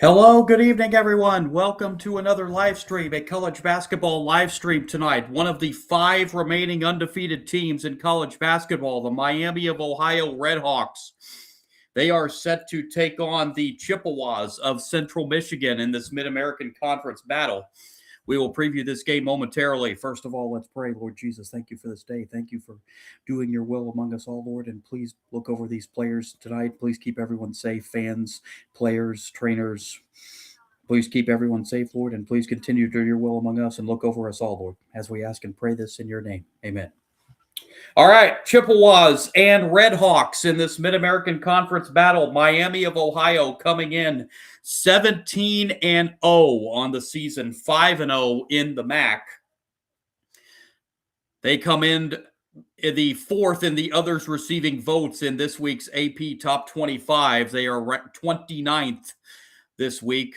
Hello, good evening, everyone. Welcome to another live stream, a college basketball live stream tonight. One of the five remaining undefeated teams in college basketball, the Miami of Ohio Redhawks. They are set to take on the Chippewas of Central Michigan in this Mid-American Conference battle. We will preview this game momentarily. First of all, let's pray. Lord Jesus, thank you for this day. Thank you for doing your will among us all, Lord. And please look over these players tonight. Please keep everyone safe, fans, players, trainers. Please keep everyone safe, Lord, and please continue to do your will among us and look over us all, Lord, as we ask and pray this in your name. Amen. All right, Chippewas and Redhawks in this Mid-American Conference battle. Miami of Ohio coming in 17-0 on the season, 5-0 in the MAC. They come in the fourth in the others receiving votes in this week's AP Top 25. They are ranked 29th this week,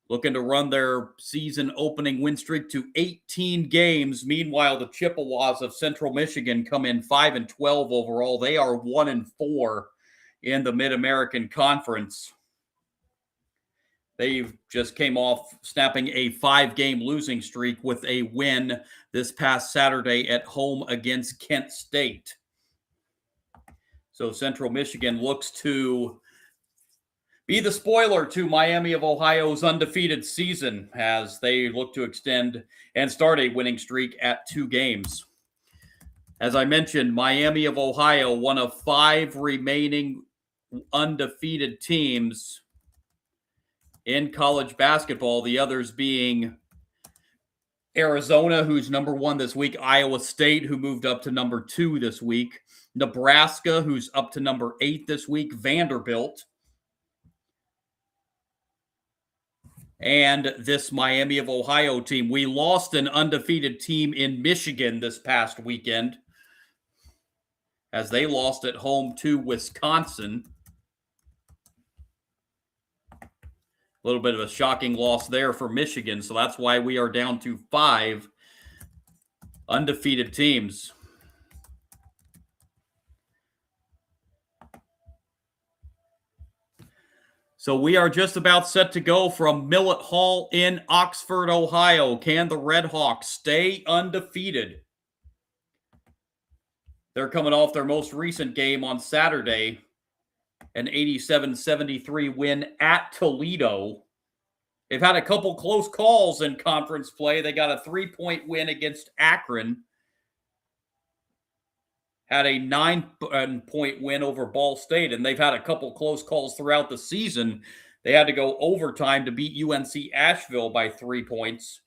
looking to run their season opening win streak to 18 games. Meanwhile, the Chippewas of Central Michigan come in 5-12 overall. They are 1-4 in the Mid-American Conference. They just came off snapping a 5-game losing streak with a win this past Saturday at home against Kent State. So Central Michigan looks to be the spoiler to Miami of Ohio's undefeated season as they look to extend and start a winning streak at 2 games. As I mentioned, Miami of Ohio, one of 5 remaining undefeated teams in college basketball, the others being Arizona, who's number 1 this week, Iowa State, who moved up to number 2 this week, Nebraska, who's up to number 8 this week, Vanderbilt, and this Miami of Ohio team. We lost an undefeated team in Michigan this past weekend as they lost at home to Wisconsin. A little bit of a shocking loss there for Michigan, so that's why we are down to 5 undefeated teams. So we are just about set to go from Millett Hall in Oxford, Ohio. Can the Redhawks stay undefeated? They're coming off their most recent game on Saturday, an 87-73 win at Toledo. They've had a couple close calls in conference play. They got a 3-point win against Akron. Had a 9-point win over Ball State, and they've had a couple close calls throughout the season. They had to go overtime to beat UNC Asheville by 3 points.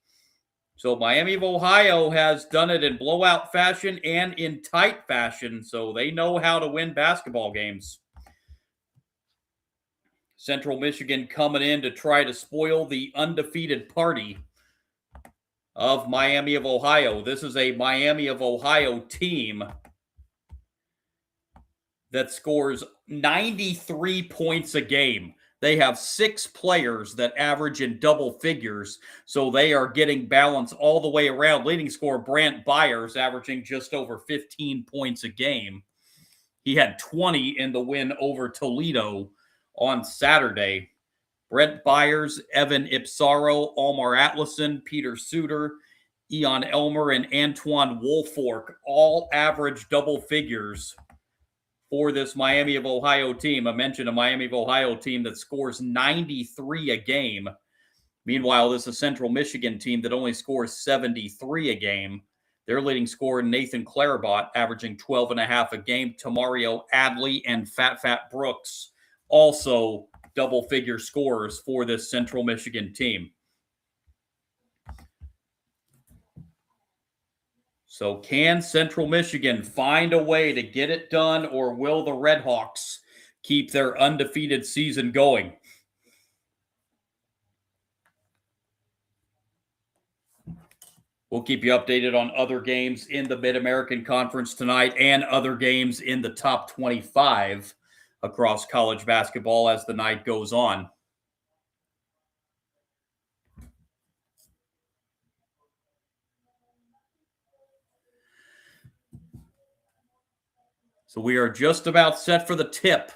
So Miami of Ohio has done it in blowout fashion and in tight fashion, so they know how to win basketball games. Central Michigan coming in to try to spoil the undefeated party of Miami of Ohio. This is a Miami of Ohio team that scores 93 points a game. They have 6 players that average in double figures, so they are getting balance all the way around. Leading scorer Brant Byers averaging just over 15 points a game. He had 20 in the win over Toledo on Saturday. Brent Byers, Evan Ipsaro, Almar Atlason, Peter Suter, Eon Elmer, and Antoine Woolfork all average double figures for this Miami of Ohio team. I mentioned a Miami of Ohio team that scores 93 a game. Meanwhile, this is a Central Michigan team that only scores 73 a game. Their leading scorer, Nathan Clarabot, averaging 12.5 a game. Tamario Adley and Fat Brooks, also double-figure scorers for this Central Michigan team. So can Central Michigan find a way to get it done, or will the Redhawks keep their undefeated season going? We'll keep you updated on other games in the Mid-American Conference tonight and other games in the top 25 across college basketball as the night goes on. So we are just about set for the tip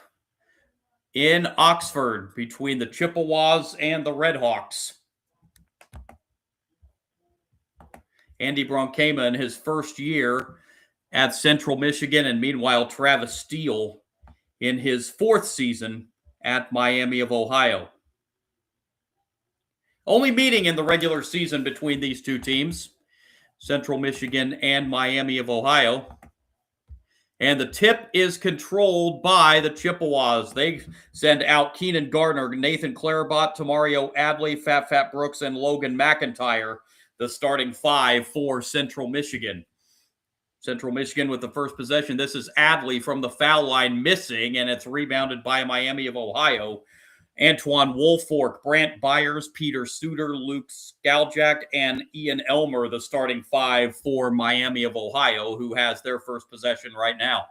in Oxford between the Chippewas and the Redhawks. Andy Bronkema in his first year at Central Michigan, and meanwhile Travis Steele in his fourth season at Miami of Ohio. Only meeting in the regular season between these two teams, Central Michigan and Miami of Ohio. And the tip is controlled by the Chippewas. They send out Keenan Gardner, Nathan Clarabot, Tamario Adley, Fat Brooks, and Logan McIntyre, the starting five for Central Michigan. Central Michigan with the first possession. This is Adley from the foul line missing, and it's rebounded by Miami of Ohio. Antoine Woolfolk, Brant Byers, Peter Suter, Luke Skaljak, and Ian Elmer, the starting five for Miami of Ohio, who has their first possession right now.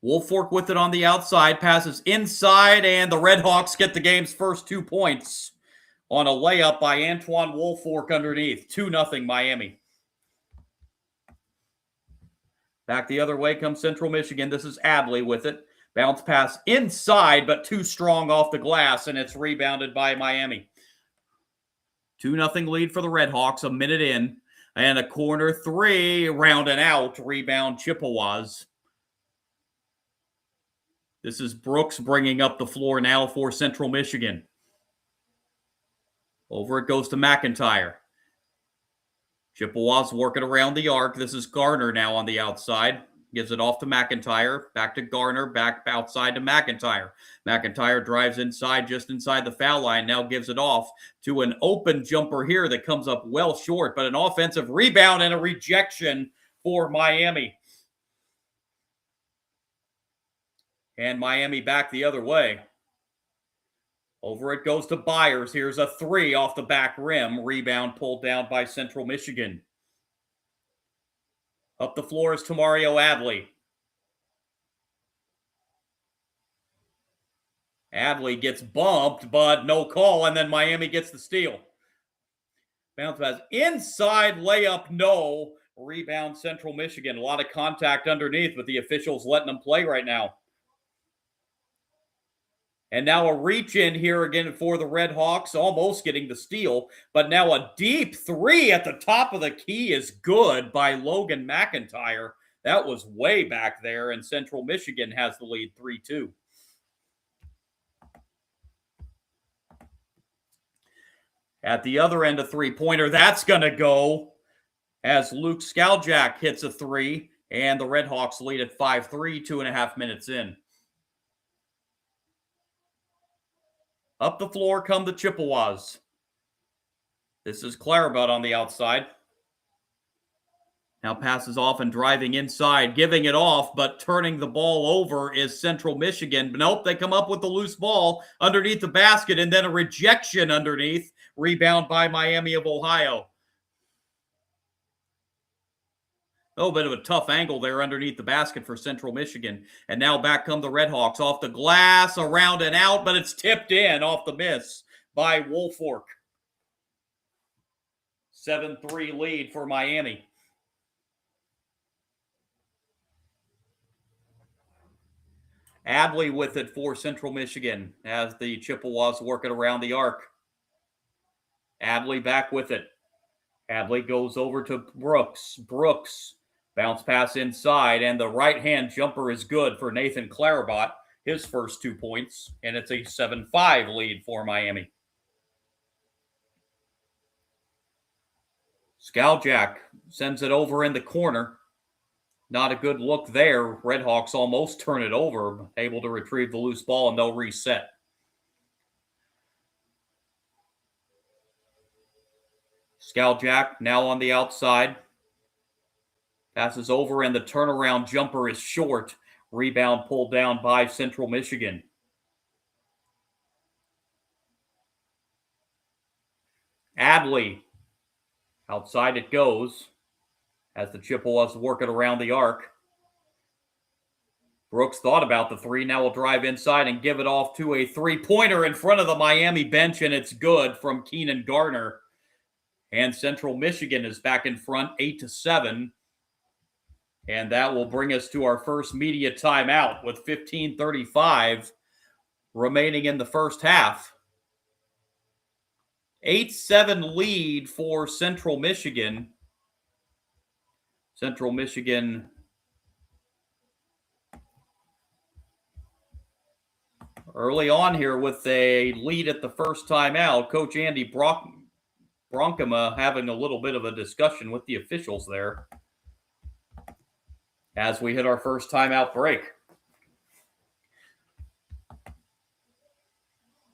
Woolfolk with it on the outside, passes inside, and the Redhawks get the game's first 2 points on a layup by Antoine Woolfolk underneath. 2-0 Miami. Back the other way comes Central Michigan. This is Adley with it. Bounce pass inside, but too strong off the glass, and it's rebounded by Miami. 2-0 lead for the Redhawks, a minute in. And a corner three, round and out, rebound Chippewas. This is Brooks bringing up the floor now for Central Michigan. Over it goes to McIntyre. Chippewas working around the arc. This is Garner now on the outside. Gives it off to McIntyre. Back to Garner. Back outside to McIntyre. McIntyre drives inside, just inside the foul line. Now gives it off to an open jumper here that comes up well short, but an offensive rebound and a rejection for Miami. And Miami back the other way. Over it goes to Byers. Here's a three off the back rim. Rebound pulled down by Central Michigan. Up the floor is Tamario Adley. Adley gets bumped, but no call, and then Miami gets the steal. Bounce pass inside, layup, no. Rebound Central Michigan. A lot of contact underneath, but the officials letting them play right now. And now a reach in here again for the Redhawks, almost getting the steal. But now a deep three at the top of the key is good by Logan McIntyre. That was way back there, and Central Michigan has the lead 3-2. At the other end, a three-pointer. That's going to go as Luke Skaljak hits a three, and the Redhawks lead at 5-3, 2.5 minutes in. Up the floor come the Chippewas. This is Clarabot on the outside. Now passes off and driving inside, giving it off, but turning the ball over is Central Michigan. But nope, they come up with the loose ball underneath the basket, and then a rejection underneath. Rebound by Miami of Ohio. Oh, bit of a tough angle there underneath the basket for Central Michigan. And now back come the Redhawks off the glass, around and out, but it's tipped in off the miss by Woolfolk. 7-3 lead for Miami. Adley with it for Central Michigan as the Chippewas work it around the arc. Adley back with it. Adley goes over to Brooks. Brooks. Bounce pass inside, and the right-hand jumper is good for Nathan Clarabot, his first 2 points, and it's a 7-5 lead for Miami. Skaljak sends it over in the corner. Not a good look there. Redhawks almost turn it over, able to retrieve the loose ball, and they'll reset. Skaljak now on the outside. Passes over, and the turnaround jumper is short. Rebound pulled down by Central Michigan. Adley. Outside it goes as the Chippewas work it around the arc. Brooks thought about the three. Now will drive inside and give it off to a three-pointer in front of the Miami bench, and it's good from Keenan Gardner. And Central Michigan is back in front, 8-7. And that will bring us to our first media timeout with 15:35 remaining in the first half. 8-7 lead for Central Michigan. Central Michigan early on here with a lead at the first timeout. Coach Andy Bronkema having a little bit of a discussion with the officials there as we hit our first timeout break.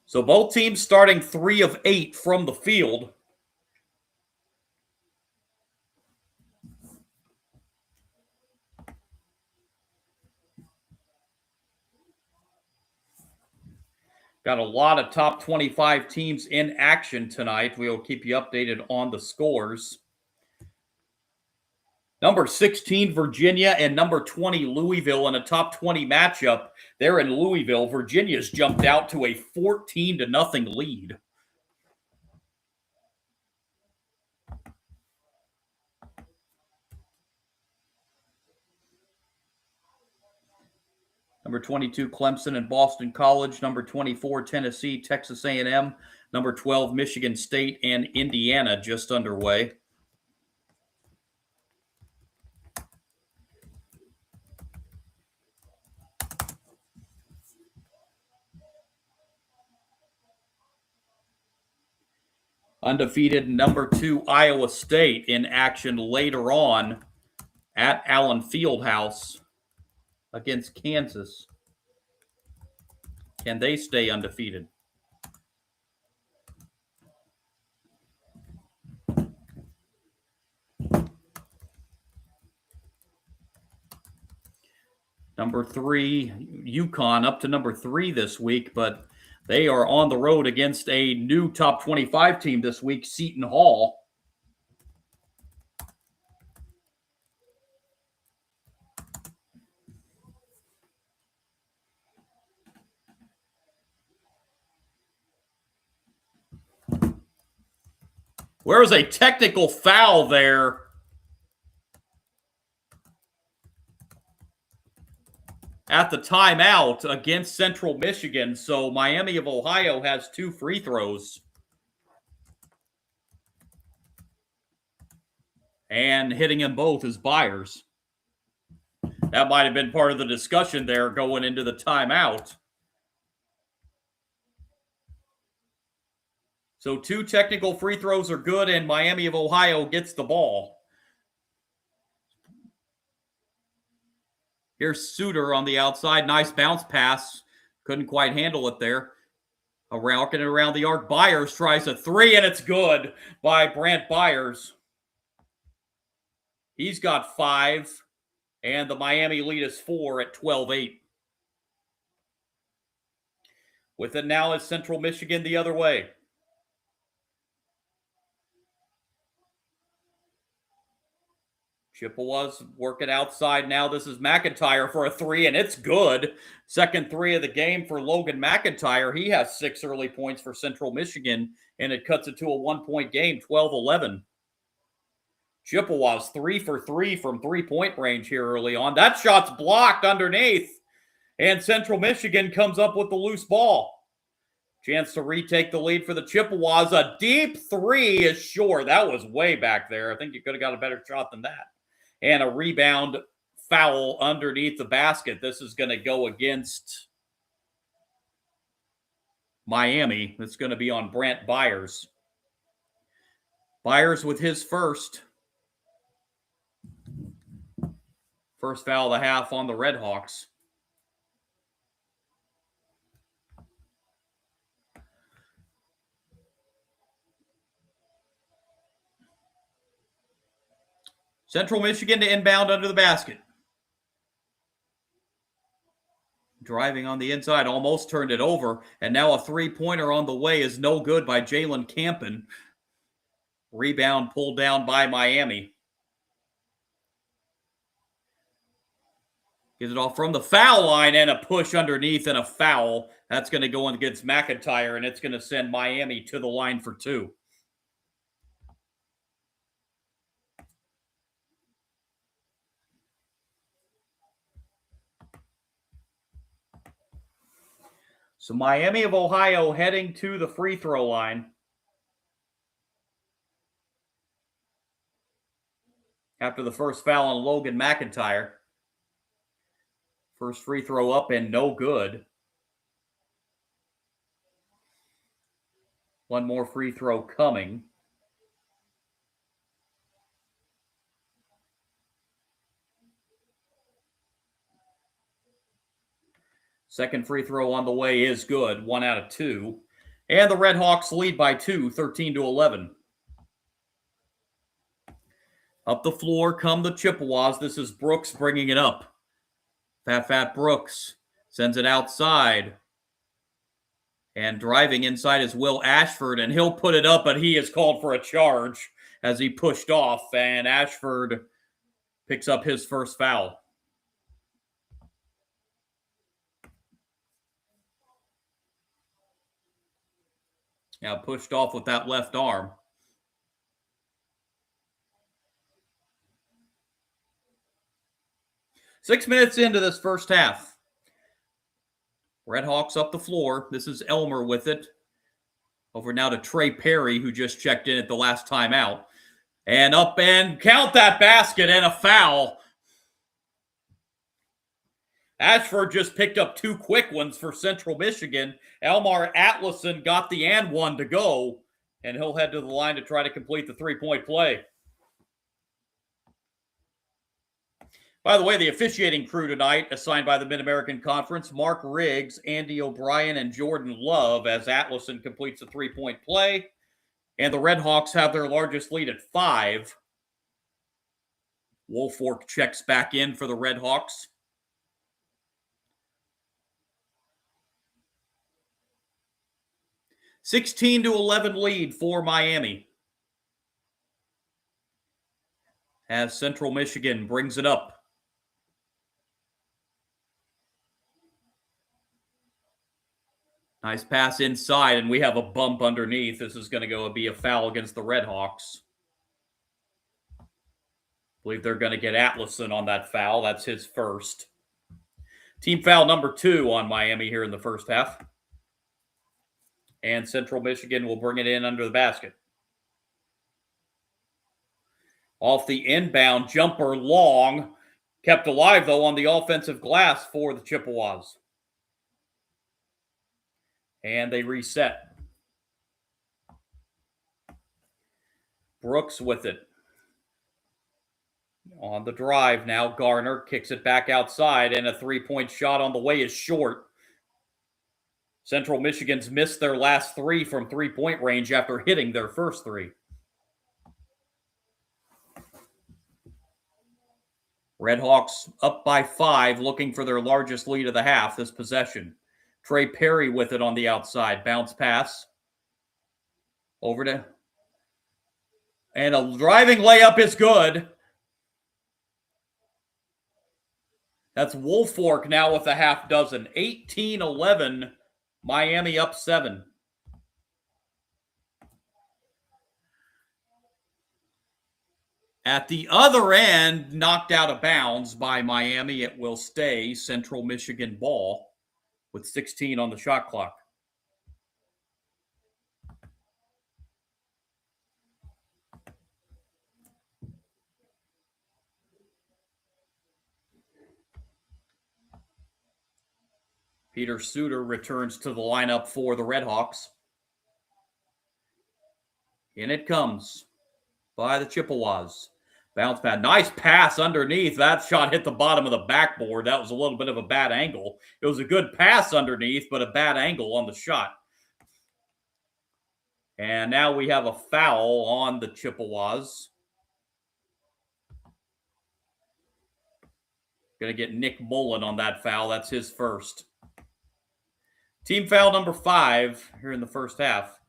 So both teams starting 3 of 8 from the field. Got a lot of top 25 teams in action tonight. We will keep you updated on the scores. Number 16, Virginia, and number 20, Louisville, in a top 20 matchup. There in Louisville, Virginia's jumped out to a 14-0 lead. Number 22, Clemson and Boston College. Number 24, Tennessee, Texas A&M. Number 12, Michigan State and Indiana just underway. Undefeated number 2, Iowa State in action later on at Allen Fieldhouse against Kansas. Can they stay undefeated? Number 3, UConn, up to number 3 this week, but they are on the road against a new top 25 team this week, Seton Hall. Where's a technical foul there? At the timeout against Central Michigan. So Miami of Ohio has 2 free throws. And hitting them both is Byers. That might have been part of the discussion there going into the timeout. So 2 technical free throws are good, and Miami of Ohio gets the ball. Here's Suter on the outside. Nice bounce pass. Couldn't quite handle it there. Rocking it around the arc. Byers tries a 3, and it's good by Brant Byers. He's got 5, and the Miami lead is 4 at 12-8. With it now is Central Michigan the other way. Chippewas working outside now. This is McIntyre for a 3, and it's good. Second 3 of the game for Logan McIntyre. He has 6 early points for Central Michigan, and it cuts it to a 1-point game, 12-11. Chippewas 3 for 3 from 3-point range here early on. That shot's blocked underneath, and Central Michigan comes up with the loose ball. Chance to retake the lead for the Chippewas. A deep 3 is short. That was way back there. I think you could have got a better shot than that. And a rebound foul underneath the basket. This is going to go against Miami. It's going to be on Brant Byers. Byers with his first foul of the half on the Redhawks. Central Michigan to inbound under the basket. Driving on the inside, almost turned it over. And now a 3-pointer on the way is no good by Jalen Campen. Rebound pulled down by Miami. Gets it off from the foul line, and a push underneath and a foul. That's going to go in against McIntyre, and it's going to send Miami to the line for 2. So Miami of Ohio heading to the free throw line. After the first foul on Logan McIntyre. First free throw up and no good. One more free throw coming. Second free throw on the way is good. 1 out of 2. And the Redhawks lead by 2, 13-11. Up the floor come the Chippewas. This is Brooks bringing it up. Fat Brooks sends it outside. And driving inside is Will Ashford, and he'll put it up, but he is called for a charge as he pushed off, and Ashford picks up his first foul. Now pushed off with that left arm. Six minutes into this first half. Redhawks up the floor. This is Elmer with it. Over now to Trey Perry, who just checked in at the last timeout. And up and count that basket and a foul. Ashford just picked up 2 quick ones for Central Michigan. Elmar Atlason got the and one to go, and he'll head to the line to try to complete the three-point play. By the way, the officiating crew tonight, assigned by the Mid-American Conference, Mark Riggs, Andy O'Brien, and Jordan Love, as Atlason completes the three-point play. And the Redhawks have their largest lead at 5. Woolfolk checks back in for the Redhawks. (16-11) lead for Miami. As Central Michigan brings it up. Nice pass inside, and we have a bump underneath. This is going to be a foul against the Redhawks. I believe they're going to get Atlason on that foul. That's his first. Team foul number 2 on Miami here in the first half. And Central Michigan will bring it in under the basket. Off the inbound jumper, long. Kept alive, though, on the offensive glass for the Chippewas. And they reset. Brooks with it. On the drive now, Garner kicks it back outside, and a three-point shot on the way is short. Central Michigan's missed their last 3 from three-point range after hitting their first 3. Redhawks up by 5, looking for their largest lead of the half this possession. Trey Perry with it on the outside. Bounce pass. Over to... And a driving layup is good. That's Woolfolk now with a half dozen. 18-11. Miami up 7. At the other end, knocked out of bounds by Miami. It will stay Central Michigan ball with 16 on the shot clock. Peter Suter returns to the lineup for the Redhawks. In it comes by the Chippewas. Bounce pad. Nice pass underneath. That shot hit the bottom of the backboard. That was a little bit of a bad angle. It was a good pass underneath, but a bad angle on the shot. And now we have a foul on the Chippewas. Going to get Nick Mullen on that foul. That's his first. Team foul number 5 here in the first half.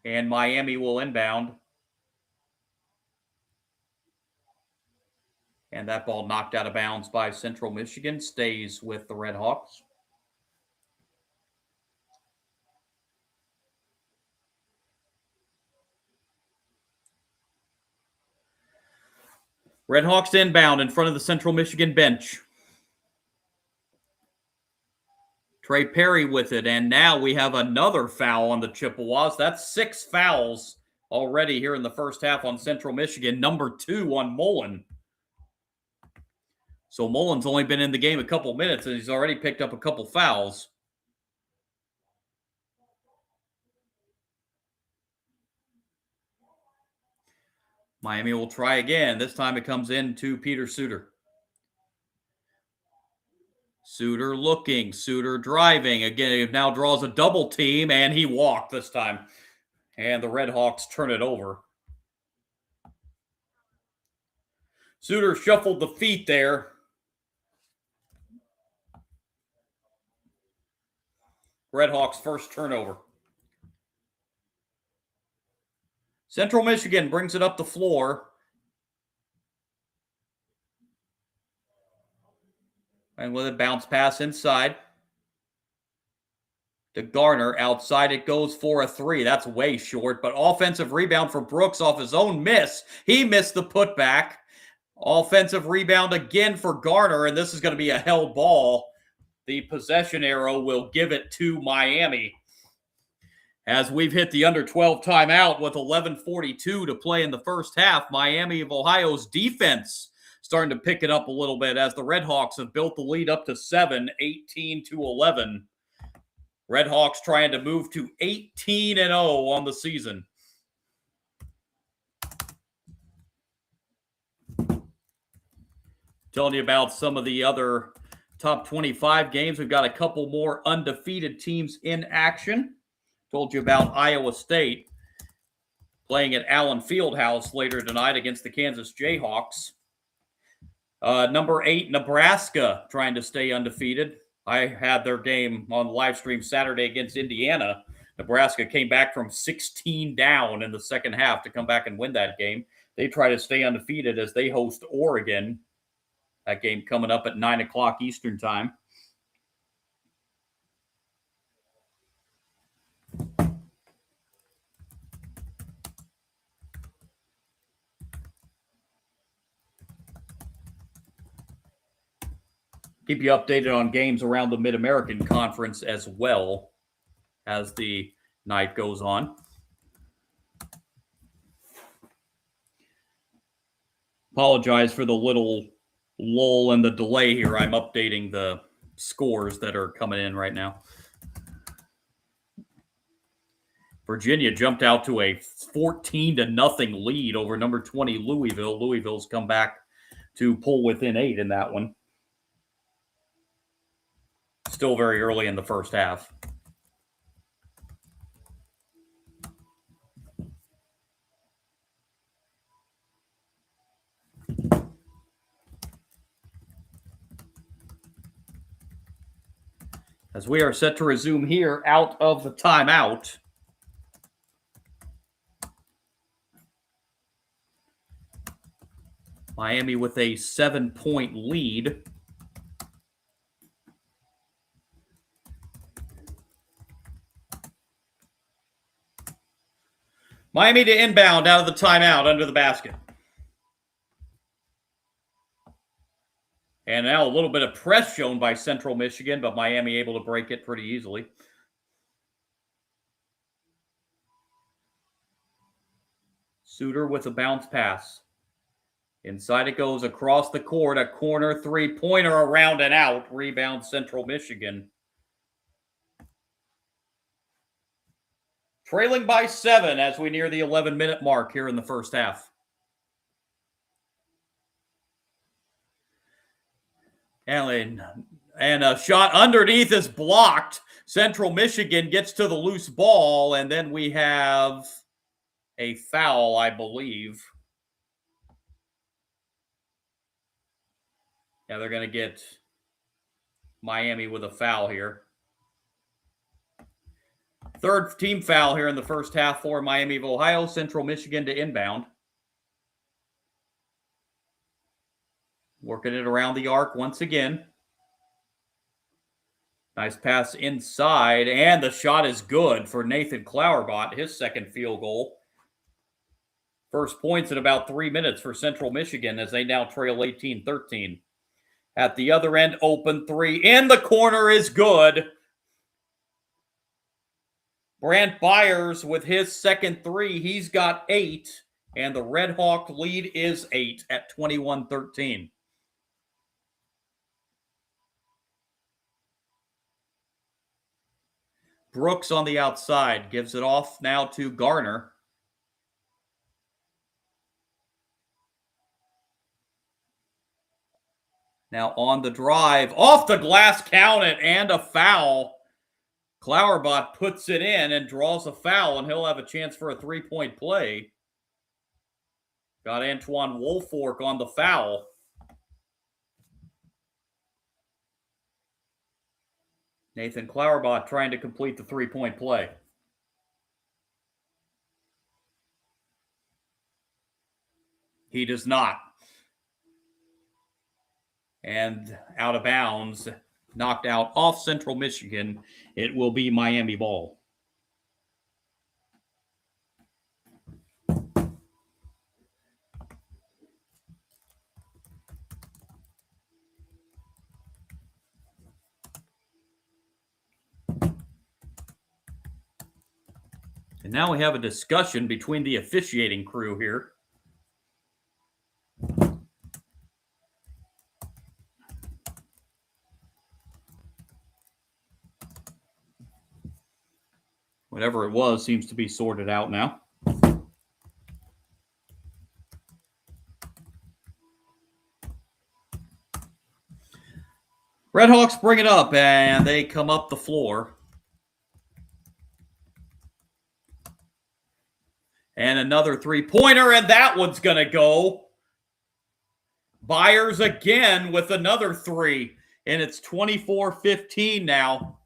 And Miami will inbound. And that ball knocked out of bounds by Central Michigan. Stays with the Redhawks. Redhawks inbound in front of the Central Michigan bench. Trey Perry with it, and now we have another foul on the Chippewas. That's 6 fouls already here in the first half on Central Michigan. Number 2 on Mullen. So Mullen's only been in the game a couple minutes, and he's already picked up a couple fouls. Miami will try again. This time it comes in to Peter Suter. Suter looking, Suter driving. Again, he now draws a double team, and he walked this time. And the Redhawks turn it over. Suter shuffled the feet there. Redhawks first turnover. Central Michigan brings it up the floor. And with a bounce pass inside to Garner. Outside it goes for a 3. That's way short, but offensive rebound for Brooks off his own miss. He missed the putback. Offensive rebound again for Garner, and this is going to be a held ball. The possession arrow will give it to Miami. As we've hit the under 12 timeout with 11:42 to play in the first half, Miami of Ohio's defense starting to pick it up a little bit as the Redhawks have built the lead up to 7, 18-11. Redhawks trying to move to 18-0 on the season. Telling you about some of the other top 25 games. We've got a couple more undefeated teams in action. Told you about Iowa State playing at Allen Fieldhouse later tonight against the Kansas Jayhawks. Number 8, Nebraska, trying to stay undefeated. I had their game on live stream Saturday against Indiana. Nebraska came back from 16 down in the second half to come back and win that game. They try to stay undefeated as they host Oregon. That game coming up at 9 o'clock Eastern time. Keep you updated on games around the Mid-American Conference as well as the night goes on. Apologize for the little lull and the delay here. I'm updating the scores that are coming in right now. Virginia jumped out to a 14-0 lead over number 20 Louisville. Louisville's come back to pull within 8 in that one. Still very early in the first half. As we are set to resume here out of the timeout. Miami with a 7-point lead. Miami to inbound out of the timeout under the basket. And now a little bit of press shown by Central Michigan, but Miami able to break it pretty easily. Suter with a bounce pass. Inside it goes across the court. A corner three-pointer around and out. Rebound Central Michigan. Trailing by 7 as we near the 11-minute mark here in the first half. And a shot underneath is blocked. Central Michigan gets to the loose ball, and then we have a foul, I believe. Yeah, they're going to get Miami with a foul here. Third team foul here in the first half for Miami of Ohio. Central Michigan to inbound. Working it around the arc once again. Nice pass inside, and the shot is good for Nathan Clowerbot, his second field goal. First points in about 3 minutes for Central Michigan as they now trail 18-13. At the other end, open 3 in the corner is good. Brant Byers with his second three. He's got 8, and the Redhawk lead is 8 at 21-13. Brooks on the outside gives it off now to Garner. Now on the drive, off the glass, count it, and a foul. Klauerbach puts it in and draws a foul, and he'll have a chance for a three-point play. Got Antoine Woolfolk on the foul. Nathan Klauerbach trying to complete the three-point play. He does not. And out of bounds, knocked out off Central Michigan. It will be Miami ball. And now we have a discussion between the officiating crew here. Whatever it was seems to be sorted out now. Redhawks bring it up, and they come up the floor. And another three-pointer, and that one's going to go. Byers again with another three, and it's 24-15 now.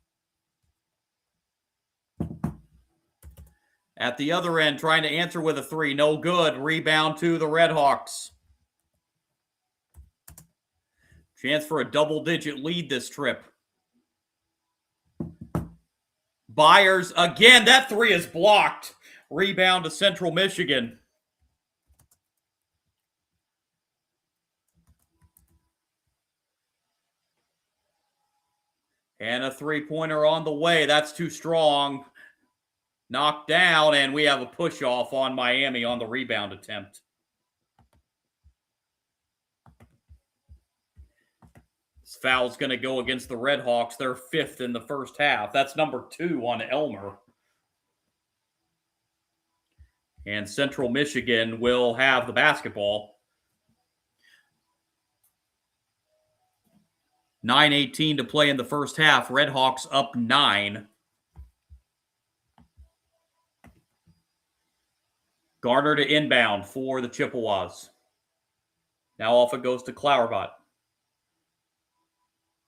At the other end, trying to answer with a three. No good. Rebound to the Redhawks. Chance for a double-digit lead this trip. Byers again. That three is blocked. Rebound to Central Michigan. And a three-pointer on the way. That's too strong. Knocked down, and we have a push-off on Miami on the rebound attempt. This foul's going to go against the Redhawks. They're 5th in the first half. That's number 2 on Elmer. And Central Michigan will have the basketball. 9:18 to play in the first half. Redhawks up 9. Garner to inbound for the Chippewas. Now off it goes to Klauerbach.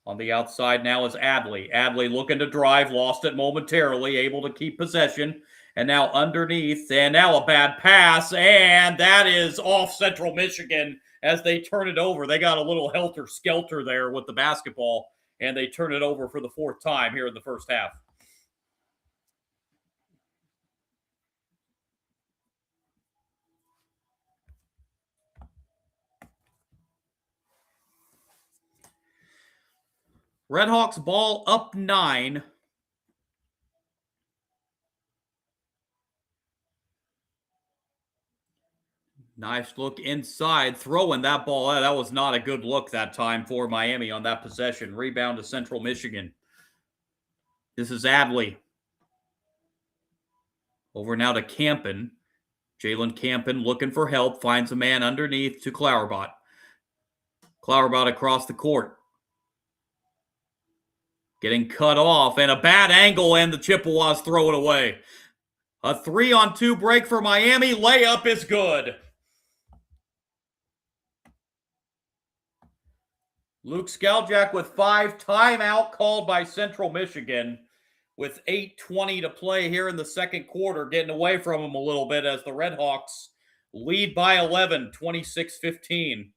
On the outside now is Adley. Adley looking to drive, lost it momentarily, able to keep possession. And now underneath, and now a bad pass, and that is off Central Michigan as they turn it over. They got a little helter-skelter there with the basketball, and they turn it over for the 4th time here in the first half. Redhawks ball up 9. Nice look inside, throwing that ball out. That was not a good look that time for Miami on that possession. Rebound to Central Michigan. This is Adley. Over now to Campen. Jalen Campen looking for help. Finds a man underneath to Klauerbach. Klauerbach across the court. Getting cut off, and a bad angle, and the Chippewas throw it away. A 3-on-2 break for Miami. Layup is good. Luke Skeljak with 5. Timeout called by Central Michigan with 8:20 to play here in the second quarter. Getting away from them a little bit as the Redhawks lead by 11, 26-15.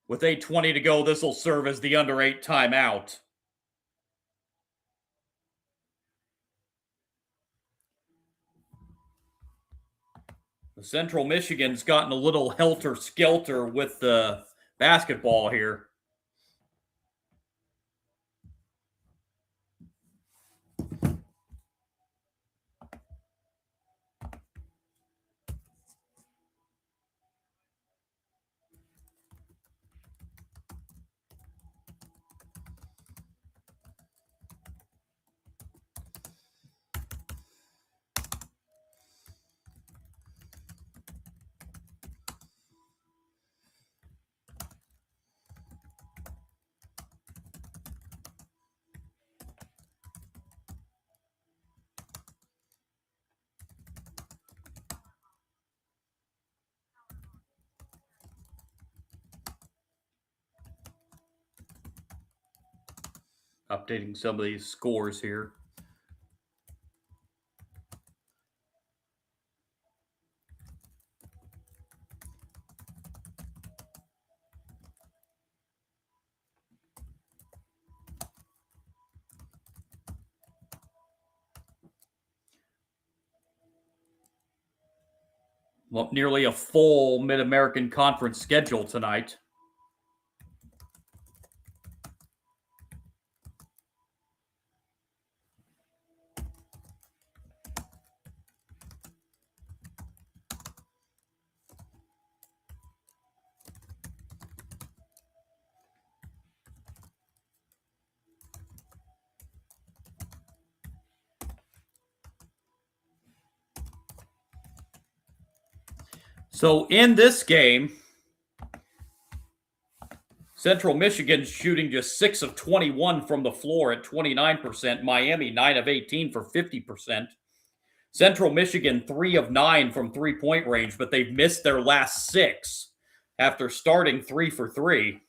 With 8:20 to go, this will serve as the under 8 timeout. The Central Michigan's gotten a little helter-skelter with the basketball here. Updating some of these scores here. Well, nearly a full Mid-American Conference schedule tonight. So in this game, Central Michigan shooting just 6 of 21 from the floor at 29%. Miami 9 of 18 for 50%. Central Michigan 3 of 9 from three-point range, but they've missed their last 6 after starting 3 for 3.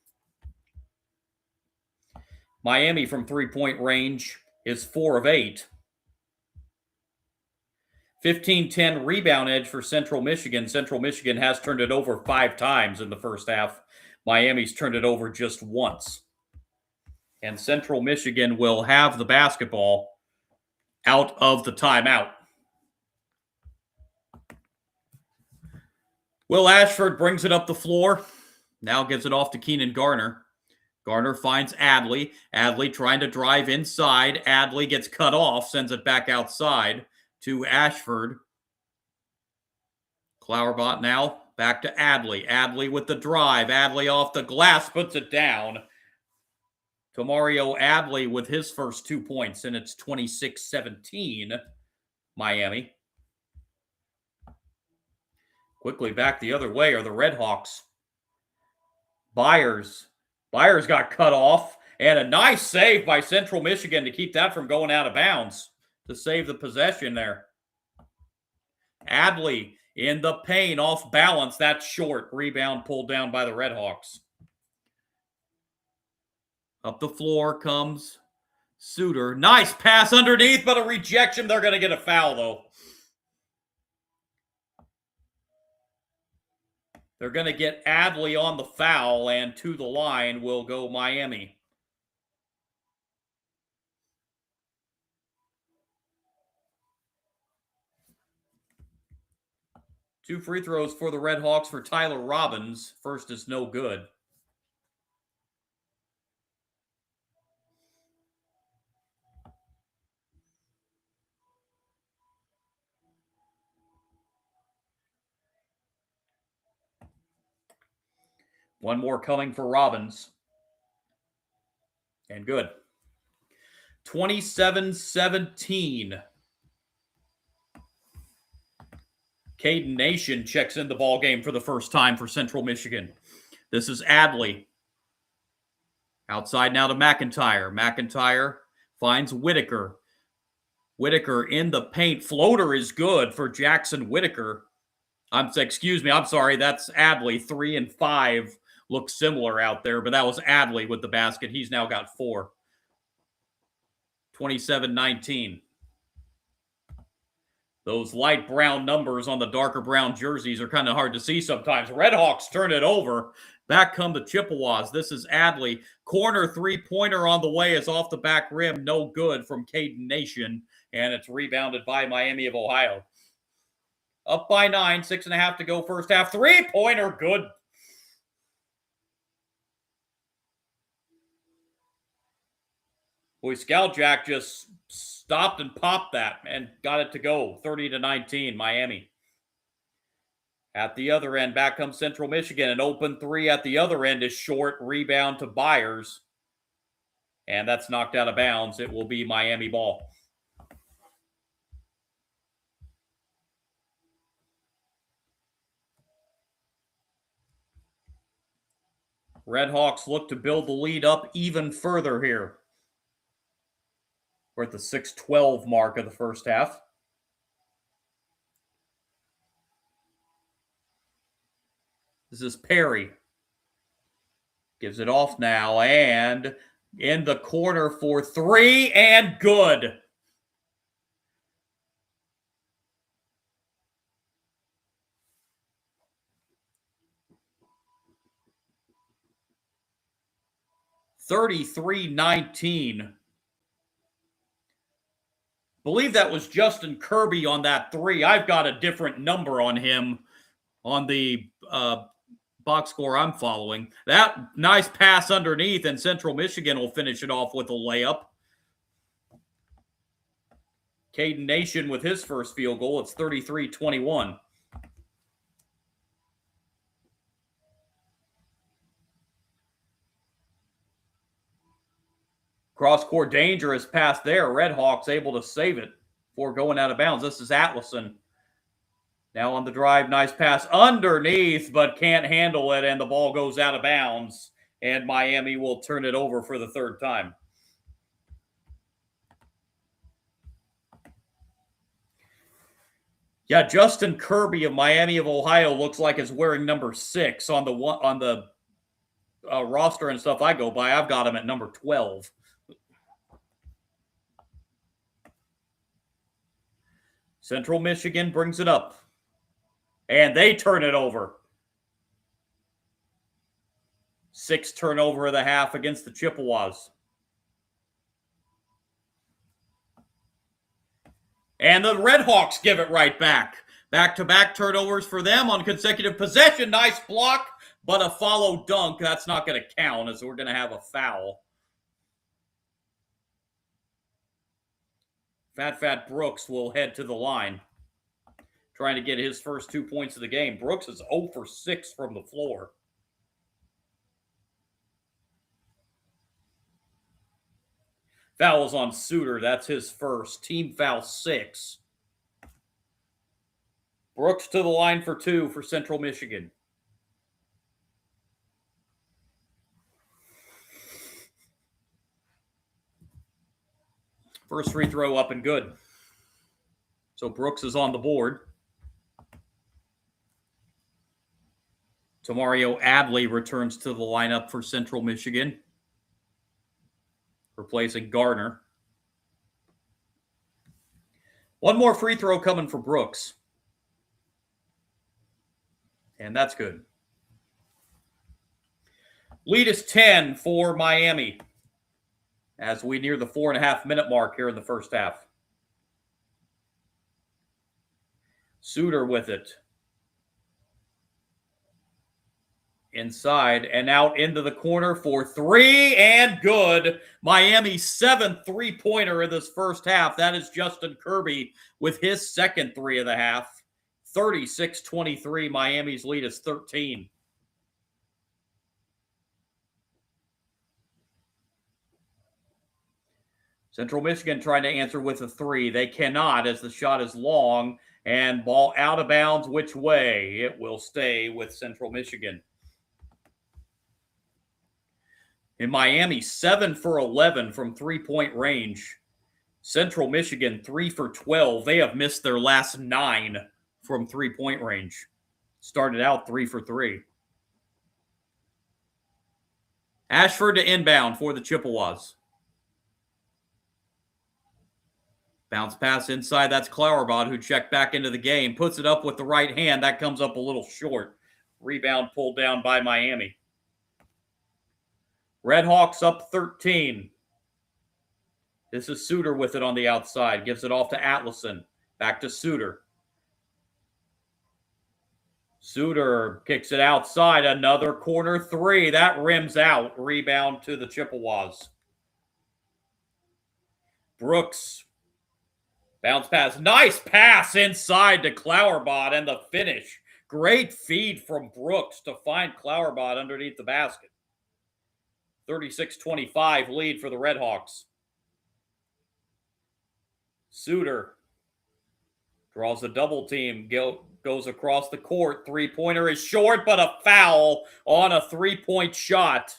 Miami from three-point range is 4 of 8. 15-10 rebound edge for Central Michigan. Central Michigan has turned it over 5 times in the first half. Miami's turned it over just once. And Central Michigan will have the basketball out of the timeout. Will Ashford brings it up the floor. Now gives it off to Keenan Garner. Garner finds Adley. Adley trying to drive inside. Adley gets cut off, sends it back outside to Ashford. Clowerbot now back to Adley. Adley with the drive. Adley off the glass, puts it down. Mario Adley with his first 2 points, and it's 26-17 Miami. Quickly back the other way are the Redhawks. Byers got cut off, and a nice save by Central Michigan to keep that from going out of bounds to save the possession there. Adley in the paint, off balance. That's short. Rebound pulled down by the Redhawks. Up the floor comes Suter. Nice pass underneath, but a rejection. They're going to get a foul, though. They're going to get Adley on the foul, and to the line will go Miami. Two free throws for the Redhawks for Tyler Robbins. First is no good. One more coming for Robbins. And good. 27-17. Caden Nation checks in the ball game for the first time for Central Michigan. This is Adley. Outside now to McIntyre. McIntyre finds Whitaker. Whitaker in the paint. Floater is good for Jackson Whitaker. I'm sorry. That's Adley. 3 and 5 look similar out there, but that was Adley with the basket. He's now got 4. 27-19. Those light brown numbers on the darker brown jerseys are kind of hard to see sometimes. Redhawks turn it over. Back come the Chippewas. This is Adley. Corner three-pointer on the way is off the back rim. No good from Caden Nation. And it's rebounded by Miami of Ohio. Up by 9, 6.5 to go first half. Three-pointer, good. Boy, Scout Jack just stopped and popped that and got it to go. 30-19, Miami. At the other end, back comes Central Michigan. An open 3 at the other end is short. Rebound to Byers. And that's knocked out of bounds. It will be Miami ball. Redhawks look to build the lead up even further here. We're at the 6:12 mark of the first half. This is Perry. Gives it off now, and In the corner for three and good. (33-19). Believe that was Justin Kirby on that three. I've got a different number on him on the box score I'm following. That nice pass underneath, and Central Michigan will finish it off with a layup. Caden Nation with his first field goal. It's 33-21. Cross-court dangerous pass there. Redhawks able to save it before going out of bounds. This is Atlason. Now on the drive, nice pass underneath, but can't handle it, and the ball goes out of bounds, and Miami will turn it over for the third time. Yeah, Justin Kirby of Miami of Ohio looks like is wearing number 6 on the roster and stuff I go by. I've got him at number 12. Central Michigan brings it up, and they turn it over. 6 turnover of the half against the Chippewas. And the Redhawks give it right back. Back-to-back turnovers for them on consecutive possession. Nice block, but a follow dunk. That's not going to count, as we're going to have a foul. Fat Brooks will head to the line, trying to get his first 2 points of the game. Brooks is 0 for 6 from the floor. Foul is on Suter. That's his first. Team foul 6. Brooks to the line for 2 for Central Michigan. First free throw up and good. So Brooks is on the board. Tamario Adley returns to the lineup for Central Michigan, replacing Garner. One more free throw coming for Brooks. And that's good. Lead is 10 for Miami as we near the 4.5-minute mark here in the first half. Suter with it. Inside and out into the corner for 3 and good. Miami's 7th three-pointer in this first half. That is Justin Kirby with his second 3 of the half. 36-23. Miami's lead is 13. Central Michigan trying to answer with a 3. They cannot, as the shot is long, and ball out of bounds. Which way? It will stay with Central Michigan. In Miami, 7 for 11 from three-point range. Central Michigan, 3 for 12. They have missed their last 9 from three-point range. Started out 3 for 3. Ashford to inbound for the Chippewas. Bounce pass inside. That's Klauerbad, who checked back into the game. Puts it up with the right hand. That comes up a little short. Rebound pulled down by Miami. Redhawks up 13. This is Suter with it on the outside. Gives it off to Atlason. Back to Suter. Suter kicks it outside. Another corner 3. That rims out. Rebound to the Chippewas. Brooks. Bounce pass. Nice pass inside to Klauerbad, and the finish. Great feed from Brooks to find Klauerbad underneath the basket. 36-25 lead for the Redhawks. Suter draws a double team. Goes across the court. Three-pointer is short, but a foul on a three-point shot.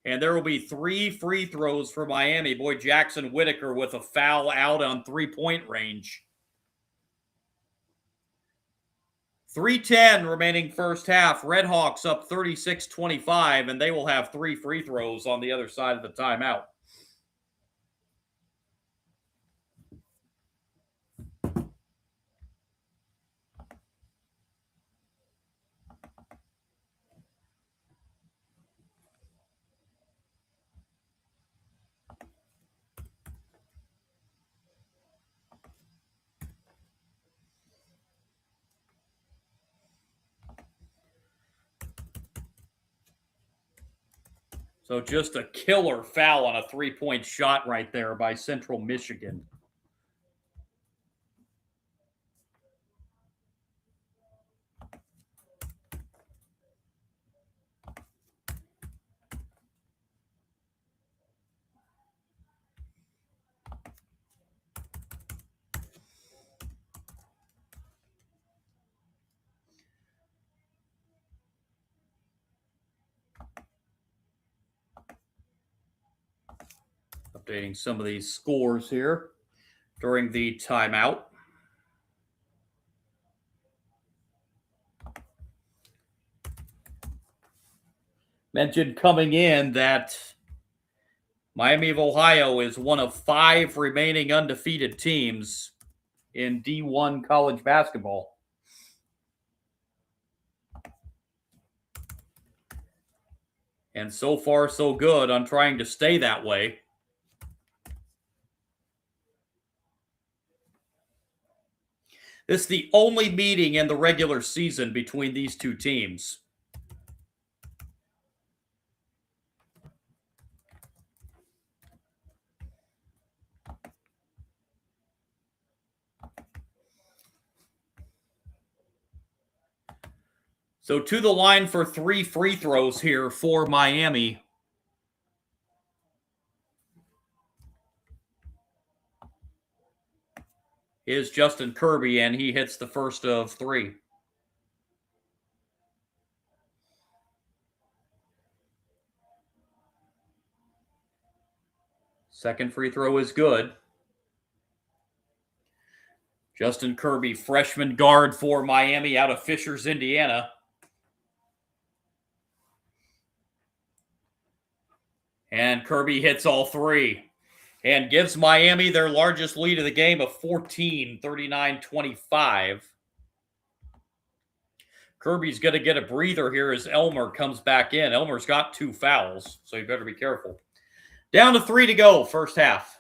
And there will be 3 free throws for Miami. Boy, Jackson Whitaker with a foul out on three-point range. 3:10 remaining first half. Redhawks up 36-25, and they will have 3 free throws on the other side of the timeout. So just a killer foul on a 3-point shot right there by Central Michigan. Updating some of these scores here during the timeout. Mentioned coming in that Miami of Ohio is one of 5 remaining undefeated teams in D1 college basketball. And so far, so good on trying to stay that way. This is the only meeting in the regular season between these two teams. So to the line for 3 free throws here for Miami. Is Justin Kirby, and he hits the first of 3. Second free throw is good. Justin Kirby, freshman guard for Miami out of Fishers, Indiana. And Kirby hits all 3 and gives Miami their largest lead of the game of 14, 39-25. Kirby's going to get a breather here as Elmer comes back in. Elmer's got 2 fouls, so you better be careful. Down to 3 to go, first half.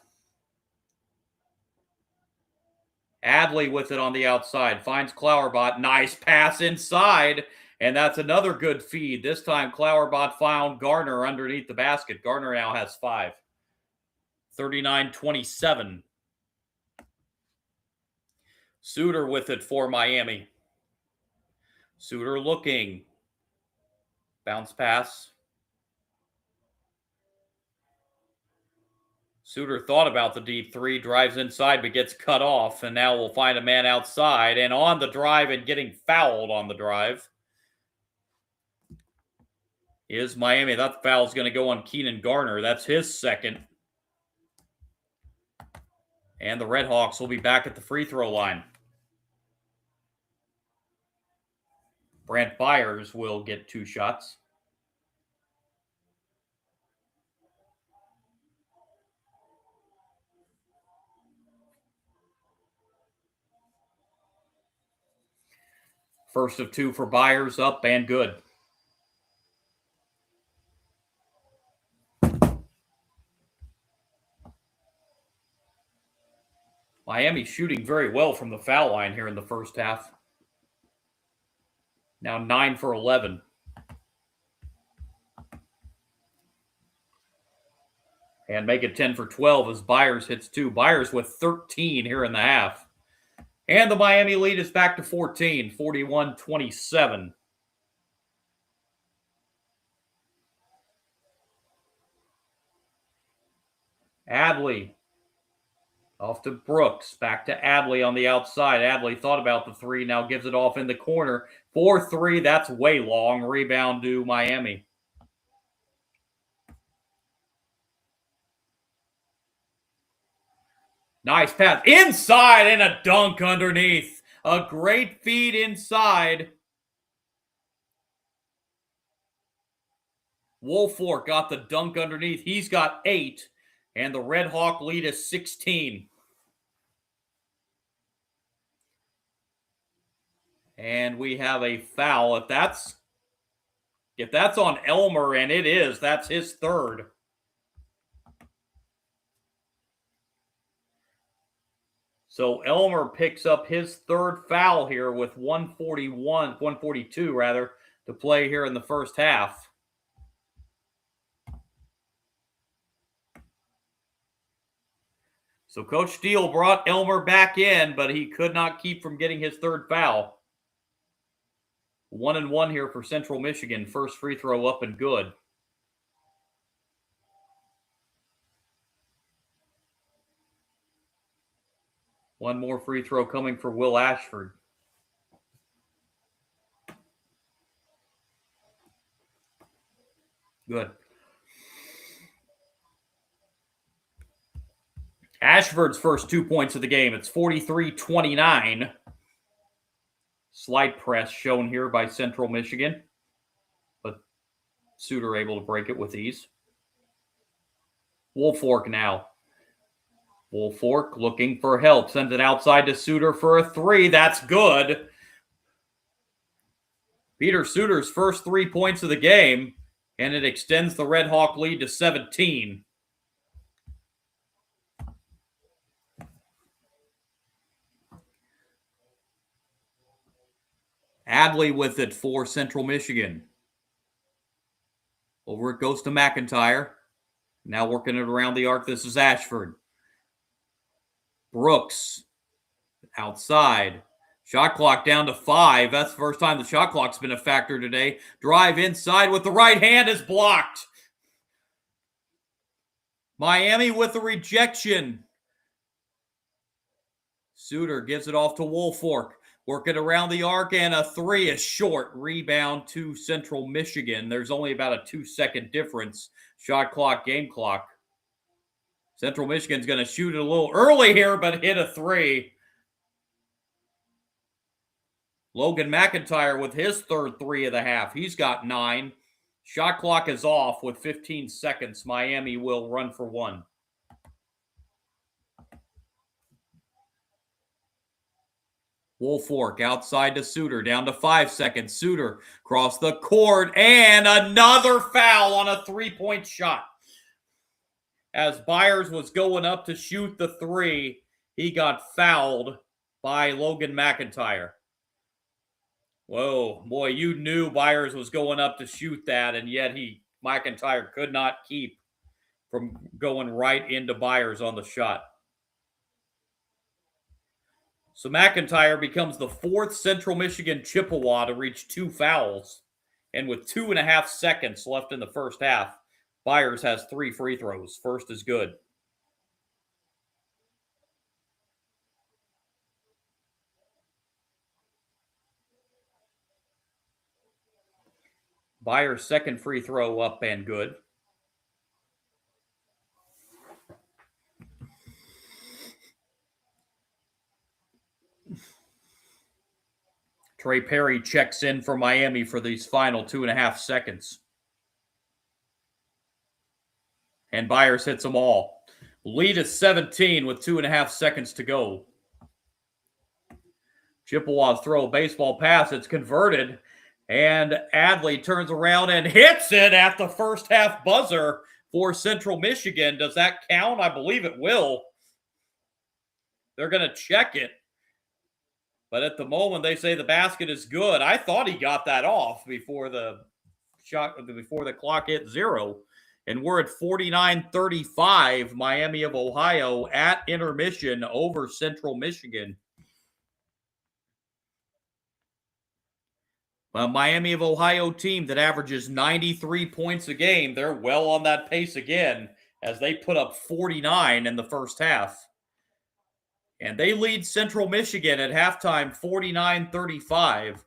Adley with it on the outside. Finds Klauerbot. Nice pass inside. And that's another good feed. This time, Klauerbot found Garner underneath the basket. Garner now has 5. 39-27. Suter with it for Miami. Suter looking. Bounce pass. Suter thought about the deep 3, drives inside, but gets cut off. And now we'll find a man outside. And on the drive and getting fouled on the drive is Miami. That foul is going to go on Keenan Garner. That's his second. And the Redhawks will be back at the free throw line. Brant Byers will get 2 shots. First of 2 for Byers, up and good. Miami shooting very well from the foul line here in the first half. Now 9 for 11. And make it 10 for 12 as Byers hits 2. Byers with 13 here in the half. And the Miami lead is back to 14, 41-27. Adley off to Brooks. Back to Adley on the outside. Adley thought about the 3, now gives it off in the corner. 4-3, that's way long. Rebound to Miami. Nice pass. Inside and a dunk underneath. A great feed inside. Woolfolk got the dunk underneath. He's got 8, and the Redhawk lead is 16. And we have a foul. If that's on Elmer, and it is, that's his third. So Elmer picks up his third foul here with 142 rather, to play here in the first half. So Coach Steele brought Elmer back in, but he could not keep from getting his third foul. 1-1 here for Central Michigan. First free throw up and good. One more free throw coming for Will Ashford. Good. Ashford's first 2 points of the game. It's 43-29. Slide press shown here by Central Michigan. But Suter able to break it with ease. Woolfolk now. Woolfolk looking for help. Sends it outside to Suter for a 3. That's good. Peter Suter's first 3 points of the game, and it extends the Redhawk lead to 17. Adley with it for Central Michigan. Over it goes to McIntyre. Now working it around the arc. This is Ashford. Brooks outside. Shot clock down to 5. That's the first time the shot clock's been a factor today. Drive inside with the right hand is blocked. Miami with the rejection. Suter gives it off to Woolfolk. Working around the arc, and a 3 is short. Rebound to Central Michigan. There's only about a 2-second difference. Shot clock, game clock. Central Michigan's going to shoot it a little early here, but hit a 3. Logan McIntyre with his third 3 of the half. He's got 9. Shot clock is off with 15 seconds. Miami will run for 1. Woolfolk outside to Suter, down to 5 seconds. Suter across the court, and another foul on a 3-point shot. As Byers was going up to shoot the 3, he got fouled by Logan McIntyre. Whoa, boy, you knew Byers was going up to shoot that, and yet McIntyre could not keep from going right into Byers on the shot. So McIntyre becomes the 4th Central Michigan Chippewa to reach 2 fouls. And with 2.5 seconds left in the first half, Byers has 3 free throws. First is good. Byers' second free throw up and good. Trey Perry checks in for Miami for these final 2.5 seconds. And Byers hits them all. Lead is 17 with 2.5 seconds to go. Chippewas throw a baseball pass. It's converted. And Adley turns around and hits it at the first half buzzer for Central Michigan. Does that count? I believe it will. They're going to check it. But at the moment, they say the basket is good. I thought he got that off before the clock hit 0. And we're at 49-35, Miami of Ohio at intermission over Central Michigan. A Miami of Ohio team that averages 93 points a game. They're well on that pace again as they put up 49 in the first half. And they lead Central Michigan at halftime 49-35.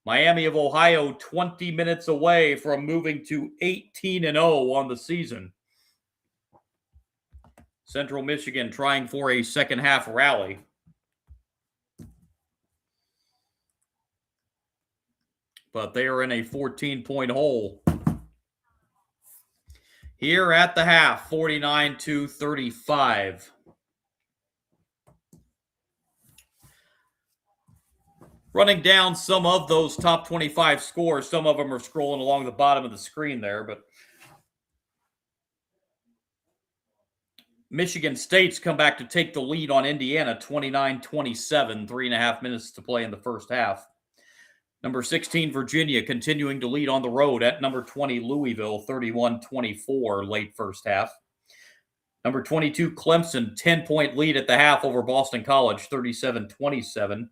Miami of Ohio 20 minutes away from moving to 18-0 on the season. Central Michigan trying for a second half rally. but they are in a 14-point hole. Here at the half, 49-35. Running down some of those top 25 scores. Some of them are scrolling along the bottom of the screen there, but Michigan State's come back to take the lead on Indiana, 29-27, 3.5 minutes to play in the first half. Number 16, Virginia, continuing to lead on the road at number 20, Louisville, 31-24, late first half. Number 22, Clemson, 10-point lead at the half over Boston College, 37-27.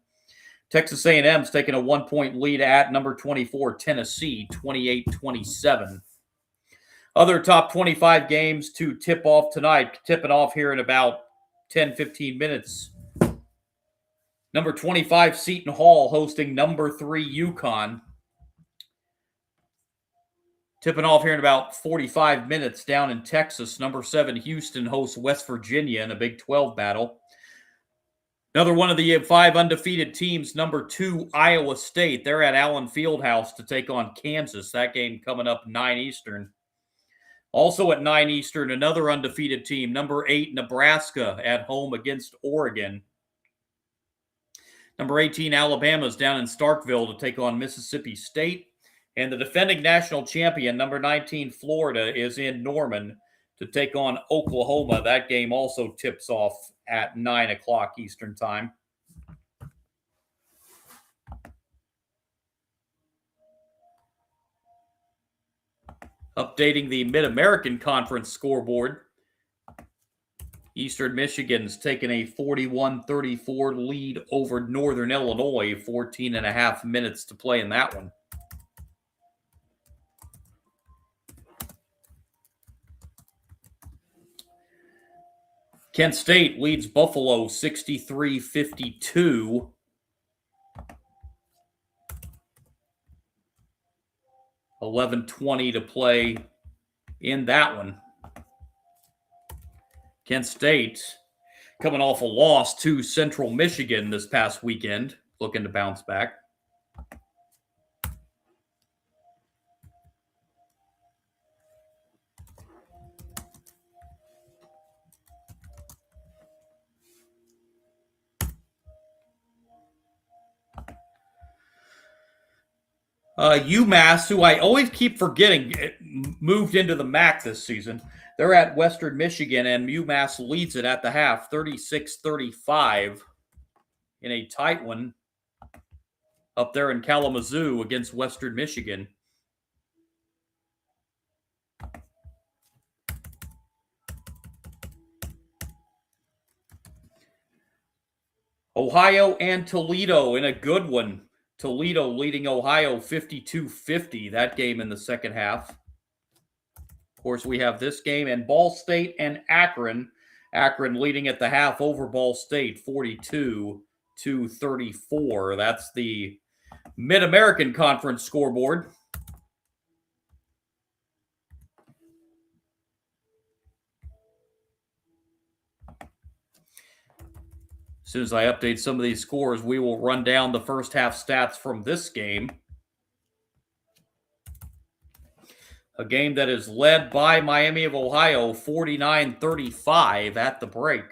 Texas A&M's taking a 1-point lead at number 24, Tennessee, 28-27. Other top 25 games to tip off tonight, tipping off here in about 10-15 minutes. Number 25, Seton Hall, hosting number 3, UConn. Tipping off here in about 45 minutes down in Texas. Number 7, Houston, hosts West Virginia in a Big 12 battle. Another one of the 5 undefeated teams, number 2, Iowa State. They're at Allen Fieldhouse to take on Kansas. That game coming up 9 Eastern. Also at 9 Eastern, another undefeated team, number 8, Nebraska, at home against Oregon. Number 18, Alabama's down in Starkville to take on Mississippi State. And the defending national champion, number 19, Florida, is in Norman to take on Oklahoma. That game also tips off at 9 o'clock Eastern time. Updating the Mid-American Conference scoreboard. Eastern Michigan's taken a 41-34 lead over Northern Illinois. 14.5 minutes to play in that one. Kent State leads Buffalo 63-52. $11:20 to play in that one. Kent State coming off a loss to Central Michigan this past weekend, looking to bounce back. UMass, who I always keep forgetting, moved into the MAC this season. They're at Western Michigan, and UMass leads it at the half, 36-35, in a tight one up there in Kalamazoo against Western Michigan. Ohio and Toledo in a good one. Toledo leading Ohio 52-50, that game in the second half. Of course, we have this game, and Ball State and Akron. Akron leading at the half over Ball State, 42-34. That's the Mid-American Conference scoreboard. As soon as I update some of these scores, we will run down the first half stats from this game. A game that is led by Miami of Ohio, 49-35 at the break.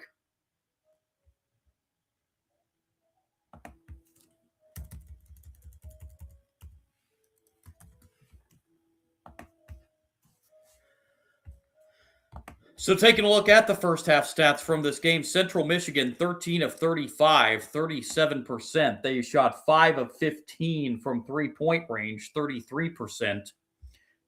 So taking a look at the first half stats from this game, Central Michigan, 13 of 35, 37%. They shot 5 of 15 from three-point range, 33%.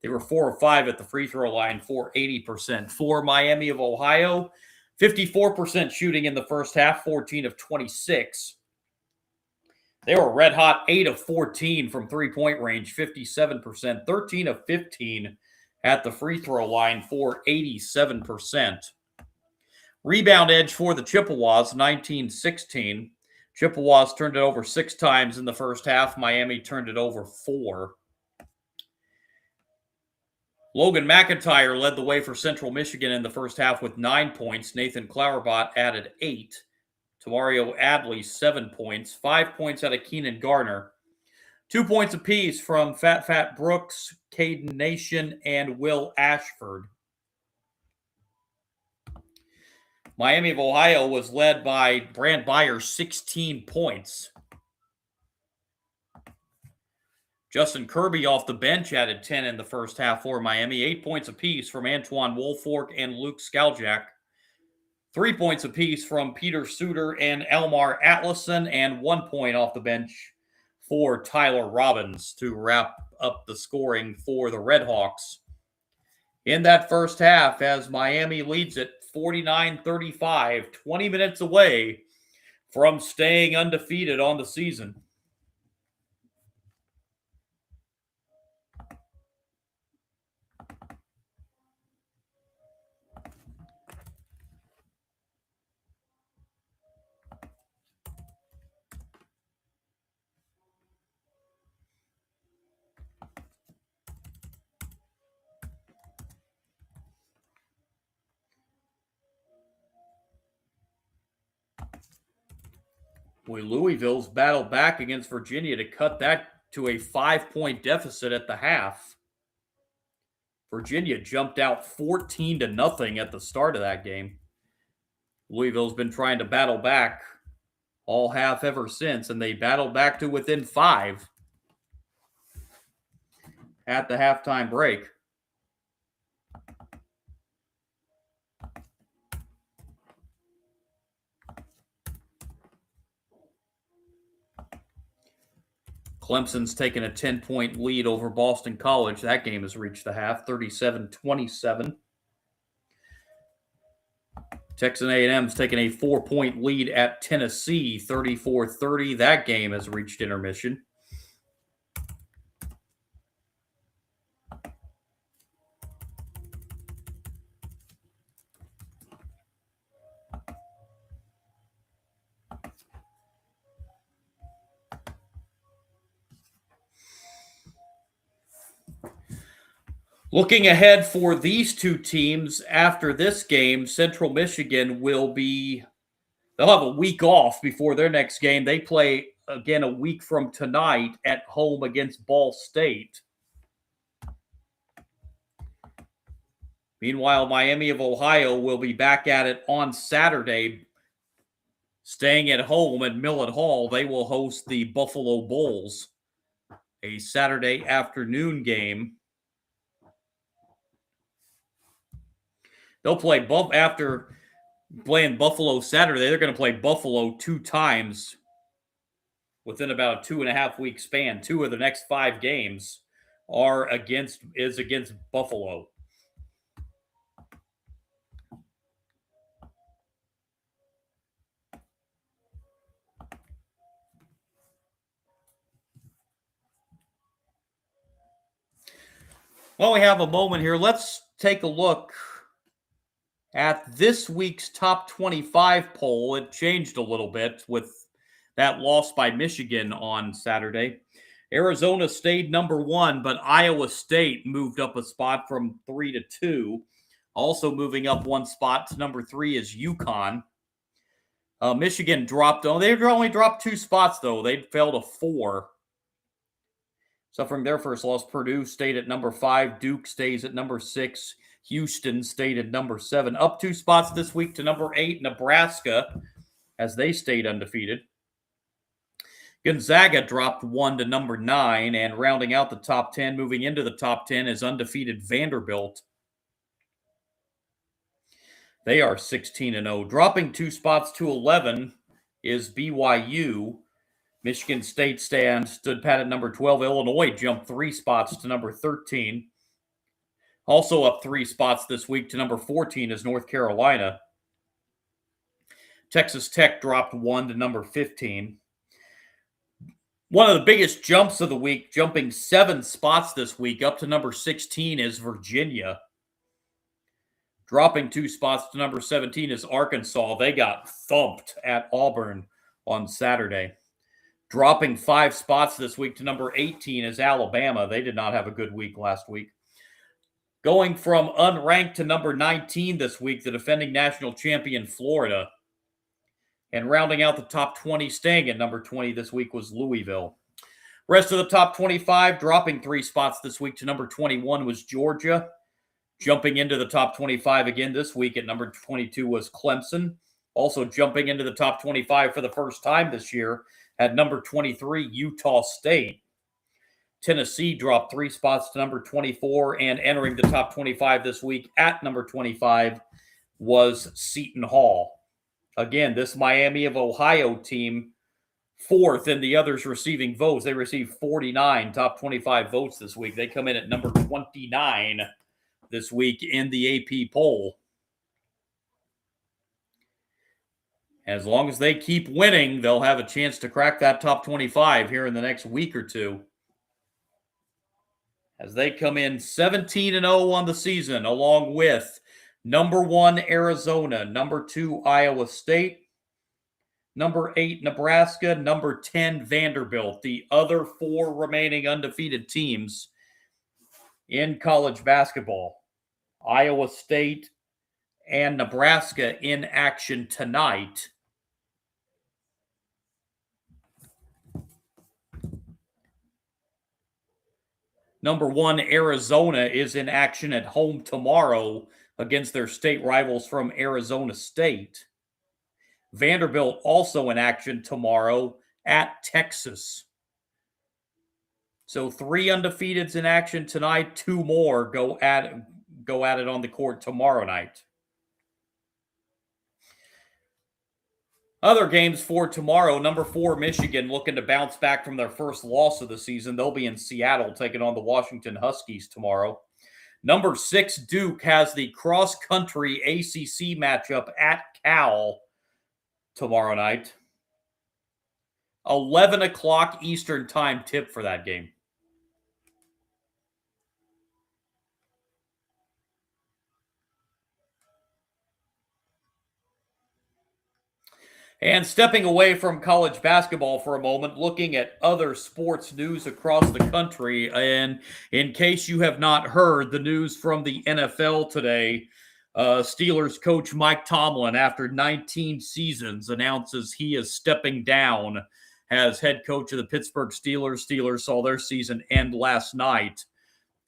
They were 4 of 5 at the free throw line for 80%. For Miami of Ohio, 54% shooting in the first half, 14 of 26. They were red hot, 8 of 14 from three-point range, 57%, 13 of 15 at the free throw line for 87%. Rebound edge for the Chippewas, 19-16. Chippewas turned it over 6 times in the first half. Miami turned it over 4. Logan McIntyre led the way for Central Michigan in the first half with 9 points. Nathan Clowerbot added 8. Tamario Adley, 7 points. 5 points out of Keenan Garner. 2 points apiece from Fat Brooks, Caden Nation, and Will Ashford. Miami of Ohio was led by Brant Byers, 16 points. Justin Kirby off the bench added 10 in the first half for Miami. 8 points apiece from Antoine Woolfork and Luke Skaljak. 3 points apiece from Peter Suter and Elmar Atlason, and 1 point off the bench for Tyler Robbins to wrap up the scoring for the Redhawks in that first half as Miami leads it 49-35, 20 minutes away from staying undefeated on the season. Louisville's battled back against Virginia to cut that to a 5-point deficit at the half. Virginia jumped out 14-0 at the start of that game. Louisville's been trying to battle back all half ever since, and they battled back to within 5 at the halftime break. Clemson's taken a 10-point lead over Boston College. That game has reached the half, 37-27. Texas A&M's taken a 4-point lead at Tennessee, 34-30. That game has reached intermission. Looking ahead for these two teams after this game, Central Michigan they'll have a week off before their next game. They play again a week from tonight at home against Ball State. Meanwhile, Miami of Ohio will be back at it on Saturday, staying at home at Millett Hall. They will host the Buffalo Bulls, a Saturday afternoon game. They'll play after playing Buffalo Saturday. They're going to play Buffalo 2 times within about a 2.5-week span. 2 of the next 5 games is against Buffalo. While we have a moment here, let's take a look at this week's top 25 poll. It changed a little bit with that loss by Michigan on Saturday. Arizona stayed number 1, but Iowa State moved up a spot from 3 to 2. Also moving up 1 spot to number 3 is UConn. Michigan dropped on. They only dropped 2 spots, though. They fell to 4. Suffering their first loss, Purdue stayed at number 5. Duke stays at number 6. Houston stayed at number 7. Up 2 spots this week to number 8, Nebraska, as they stayed undefeated. Gonzaga dropped 1 to number 9, and rounding out the top 10, moving into the top 10, is undefeated Vanderbilt. They are 16-0. Dropping 2 spots to 11 is BYU. Michigan State stood pat at number 12. Illinois jumped 3 spots to number 13. Also up 3 spots this week to number 14 is North Carolina. Texas Tech dropped 1 to number 15. One of the biggest jumps of the week, jumping 7 spots this week up to number 16 is Virginia. Dropping 2 spots to number 17 is Arkansas. They got thumped at Auburn on Saturday. Dropping 5 spots this week to number 18 is Alabama. They did not have a good week last week. Going from unranked to number 19 this week, the defending national champion Florida. And rounding out the top 20, staying at number 20 this week was Louisville. Rest of the top 25, dropping 3 spots this week to number 21 was Georgia. Jumping into the top 25 again this week at number 22 was Clemson. Also jumping into the top 25 for the first time this year at number 23, Utah State. Tennessee dropped 3 spots to number 24, and entering the top 25 this week at number 25 was Seton Hall. Again, this Miami of Ohio team, fourth in the others receiving votes. They received 49 top 25 votes this week. They come in at number 29 this week in the AP poll. As long as they keep winning, they'll have a chance to crack that top 25 here in the next week or two. As they come in 17-0 on the season, along with number 1 Arizona, number 2 Iowa State, number 8 Nebraska, number 10 Vanderbilt, the other 4 remaining undefeated teams in college basketball. Iowa State and Nebraska in action tonight. Number 1 Arizona is in action at home tomorrow against their state rivals from Arizona State. Vanderbilt also in action tomorrow at Texas. So 3 undefeateds in action tonight, 2 more go at it on the court tomorrow night. Other games for tomorrow, number 4 Michigan looking to bounce back from their first loss of the season. They'll be in Seattle taking on the Washington Huskies tomorrow. Number 6 Duke has the cross-country ACC matchup at Cal tomorrow night. 11 o'clock Eastern time tip for that game. And stepping away from college basketball for a moment, looking at other sports news across the country. And in case you have not heard the news from the NFL today, Steelers coach Mike Tomlin, after 19 seasons, announces he is stepping down as head coach of the Pittsburgh Steelers. Steelers saw their season end last night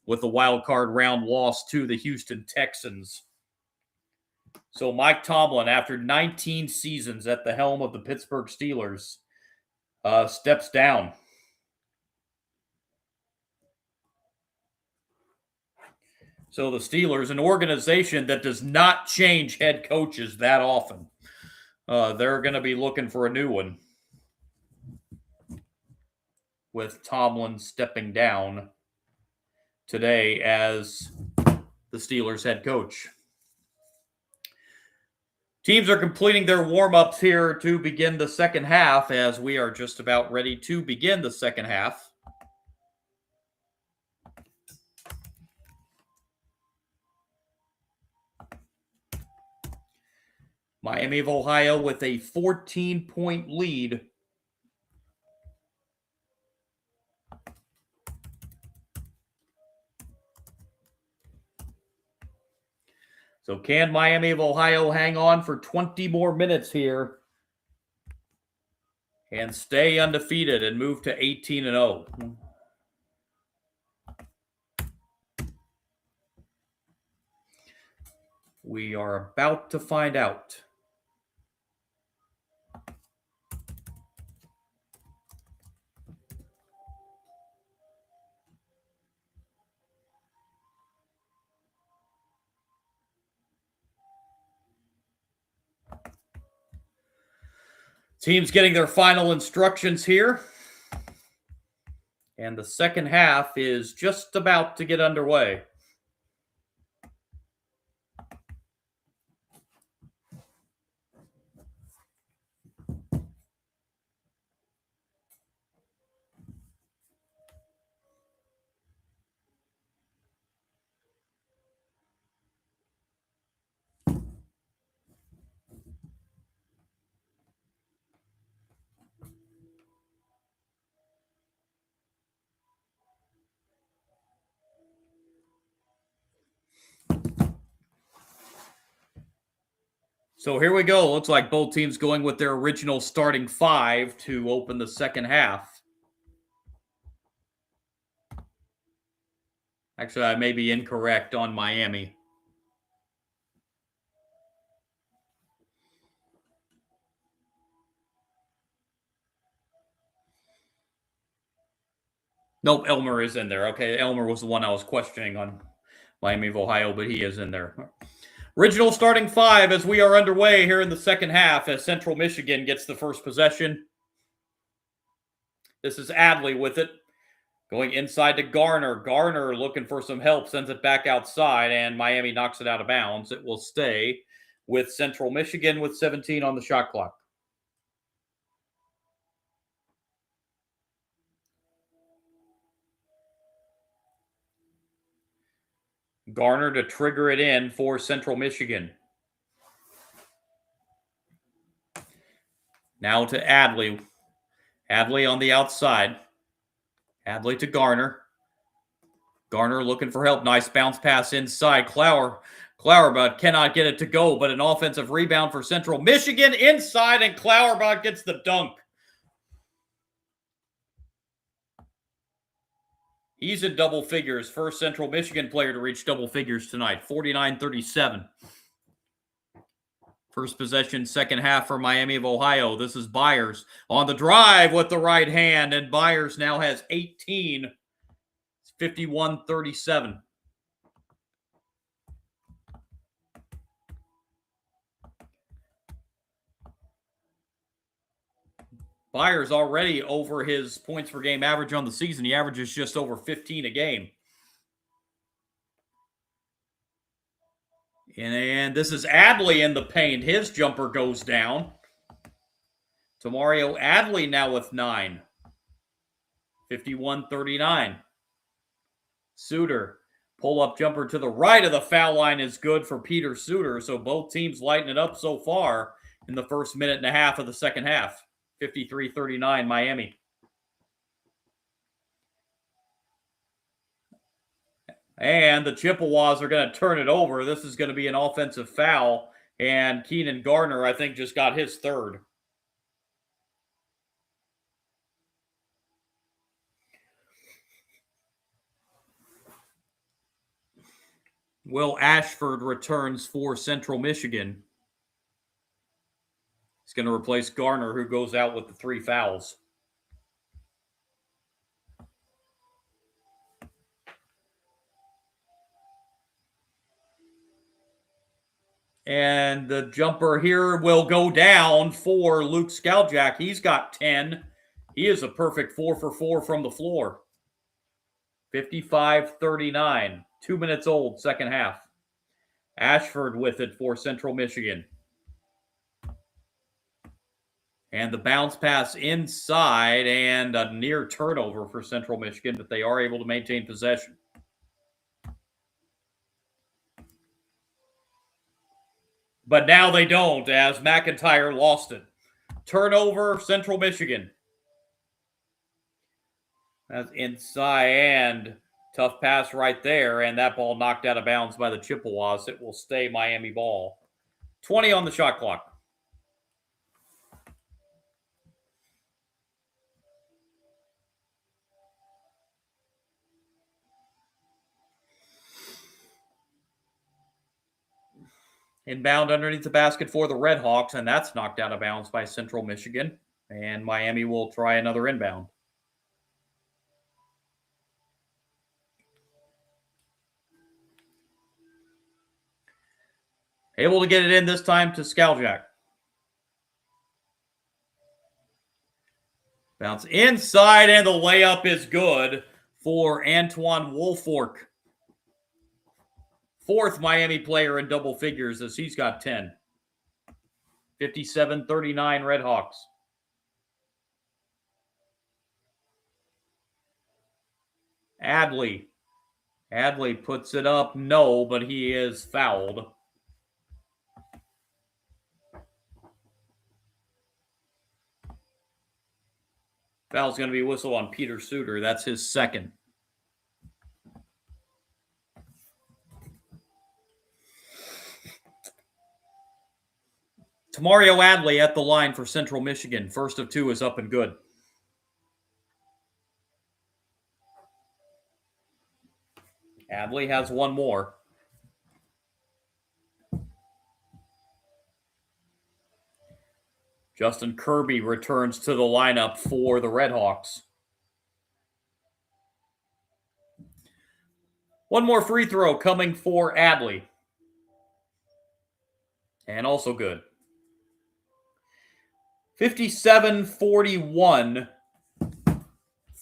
with a wild card round loss to the Houston Texans. So Mike Tomlin, after 19 seasons at the helm of the Pittsburgh Steelers, steps down. So the Steelers, an organization that does not change head coaches that often, they're going to be looking for a new one with Tomlin stepping down today as the Steelers head coach. Teams are completing their warm-ups here to begin the second half, as we are just about ready to begin the second half. Miami of Ohio with a 14-point lead. So can Miami of Ohio hang on for 20 more minutes here and stay undefeated and move to 18-0? We are about to find out. Teams getting their final instructions here. And the second half is just about to get underway. So here we go. Looks like both teams going with their original starting 5 to open the second half. Actually, I may be incorrect on Miami. Nope, Elmer is in there. Okay, Elmer was the one I was questioning on Miami of Ohio, but he is in there. Original starting five as we are underway here in the second half as Central Michigan gets the first possession. This is Adley with it. Going inside to Garner. Garner looking for some help, sends it back outside, and Miami knocks it out of bounds. It will stay with Central Michigan with 17 on the shot clock. Garner to trigger it in for Central Michigan. Now to Adley. Adley on the outside. Adley to Garner. Garner looking for help. Nice bounce pass inside. Clower but cannot get it to go, but an offensive rebound for Central Michigan inside, and Clowerbot gets the dunk. He's in double figures. First Central Michigan player to reach double figures tonight. 49-37. First possession, second half for Miami of Ohio. This is Byers on the drive with the right hand, and Byers now has 18. It's 51-37. Byers already over his points per game average on the season. He averages just over 15 a game. And this is Adley in the paint. His jumper goes down. Tamario Adley now with 9. 51-39. Suter. Pull-up jumper to the right of the foul line is good for Peter Suter. So both teams lighting it up so far in the first minute and a half of the second half. 53-39 Miami. And the Chippewas are going to turn it over. This is going to be an offensive foul. And Keenan Garner, I think, just got his third. Will Ashford returns for Central Michigan. He's going to replace Garner, who goes out with the 3 fouls. And the jumper here will go down for Luke Skaljack. He's got 10. He is a perfect 4 for 4 from the floor. 55-39. 2 minutes old, second half. Ashford with it for Central Michigan. And the bounce pass inside and a near turnover for Central Michigan, but they are able to maintain possession. But now they don't, as McIntyre lost it. Turnover, Central Michigan. That's inside, and tough pass right there, and that ball knocked out of bounds by the Chippewas. It will stay Miami ball. 20 on the shot clock. Inbound underneath the basket for the Redhawks, and that's knocked out of bounds by Central Michigan. And Miami will try another inbound. Able to get it in this time to Skaljack. Bounce inside, and the layup is good for Antoine Woolfolk. Fourth Miami player in double figures as he's got 10. 57-39 Redhawks. Adley. Adley puts it up. No, but he is fouled. Foul's going to be whistled on Peter Suter. That's his second. Tamario Adley at the line for Central Michigan. First of 2 is up and good. Adley has one more. Justin Kirby returns to the lineup for the Redhawks. One more free throw coming for Adley. And also good. 57-41.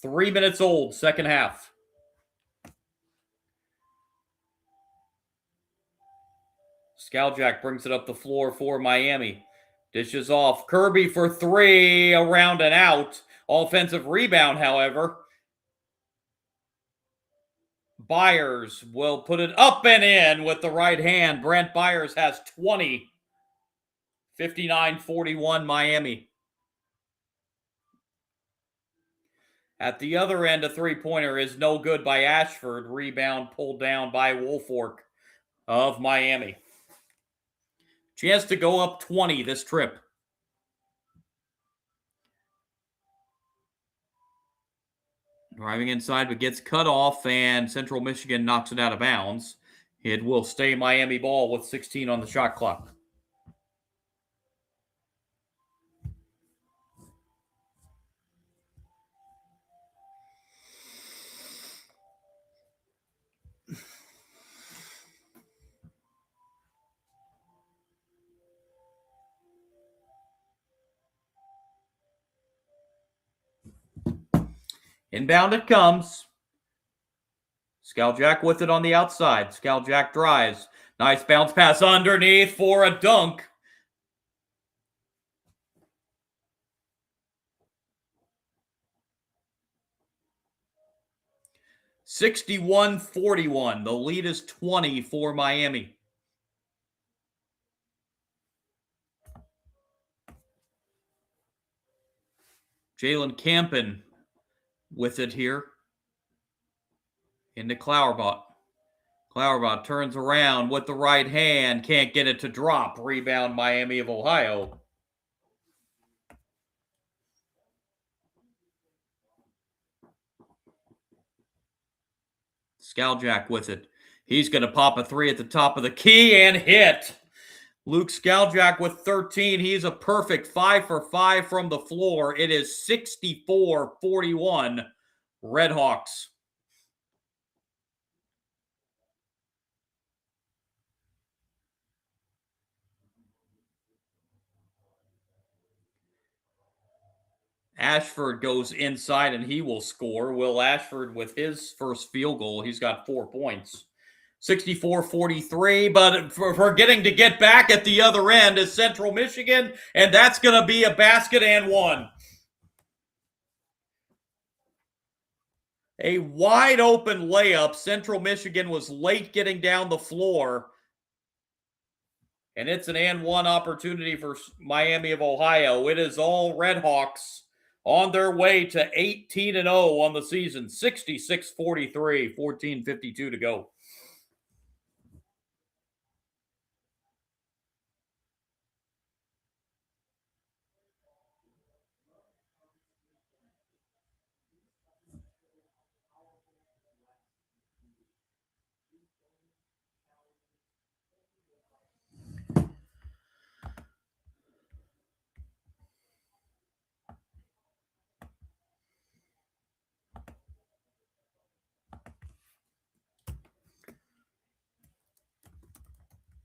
3 minutes old, second half. Skowjak brings it up the floor for Miami. Dishes off. Kirby for three, around and out. Offensive rebound, however. Byers will put it up and in with the right hand. Brent Byers has 20. 59-41 Miami. At the other end, a three-pointer is no good by Ashford. Rebound pulled down by Woolfolk of Miami. Chance to go up 20 this trip. Driving inside, but gets cut off, and Central Michigan knocks it out of bounds. It will stay Miami ball with 16 on the shot clock. Inbound it comes. Skowjak with it on the outside. Skowjak drives. Nice bounce pass underneath for a dunk. (61-41). The lead is 20 for Miami. Jalen Campen with it here. Into Clourbot. Clourbot turns around with the right hand. Can't get it to drop. Rebound Miami of Ohio. Skowjak with it. He's going to pop a three at the top of the key and hit. Luke Skowjak with 13. He's a perfect 5 for 5 from the floor. It is 64-41 Redhawks. Ashford goes inside and he will score. Will Ashford with his first field goal. He's got 4 points. 64-43, but forgetting to get back at the other end is Central Michigan, and that's going to be a basket and one. A wide open layup. Central Michigan was late getting down the floor, and it's an and one opportunity for Miami of Ohio. It is all Redhawks on their way to 18-0 on the season. 66-43, 14:52 to go.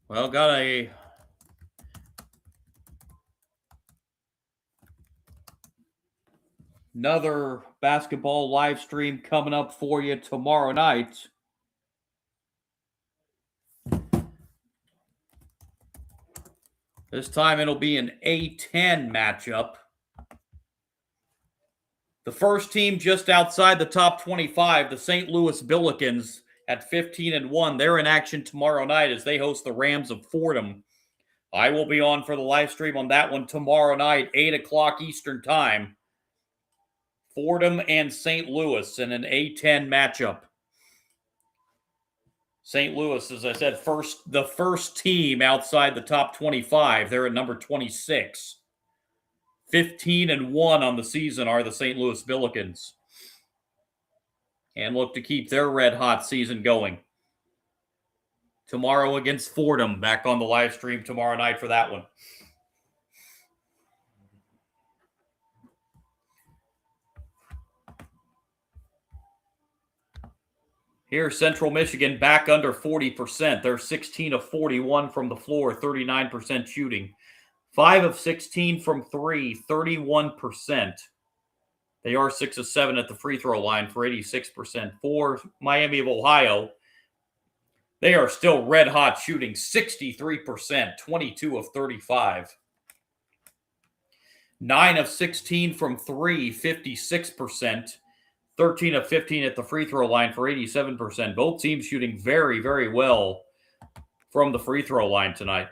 Well, got another basketball live stream coming up for you tomorrow night. This time it'll be an A10 matchup. The first team just outside the top 25, the St. Louis Billikens at 15-1. They're in action tomorrow night as they host the Rams of Fordham. I will be on for the live stream on that one tomorrow night, 8 o'clock Eastern Time. Fordham and St. Louis in an A10 matchup. St. Louis, as I said, the first team outside the top 25. They're at number 26. 15-1 on the season are the St. Louis Billikens. And look to keep their red-hot season going. tomorrow against Fordham. Back on the live stream tomorrow night for that one. Here, Central Michigan back under 40%. They're 16 of 41 from the floor, 39% shooting. 5 of 16 from 3, 31%. They are 6 of 7 at the free throw line for 86%. For Miami of Ohio, they are still red hot shooting 63%, 22 of 35. 9 of 16 from 3, 56%. 13 of 15 at the free throw line for 87%. Both teams shooting very, very well from the free throw line tonight.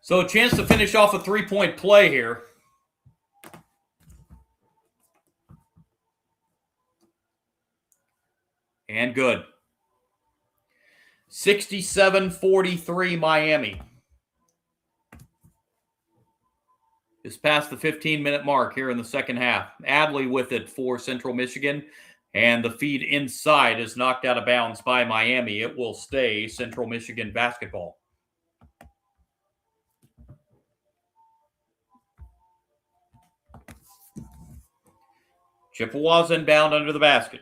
So a chance to finish off a three-point play here. And good. 67-43 Miami. Is past the 15-minute mark here in the second half. Adley with it for Central Michigan. And the feed inside is knocked out of bounds by Miami. It will stay Central Michigan basketball. Chippewas inbound under the basket.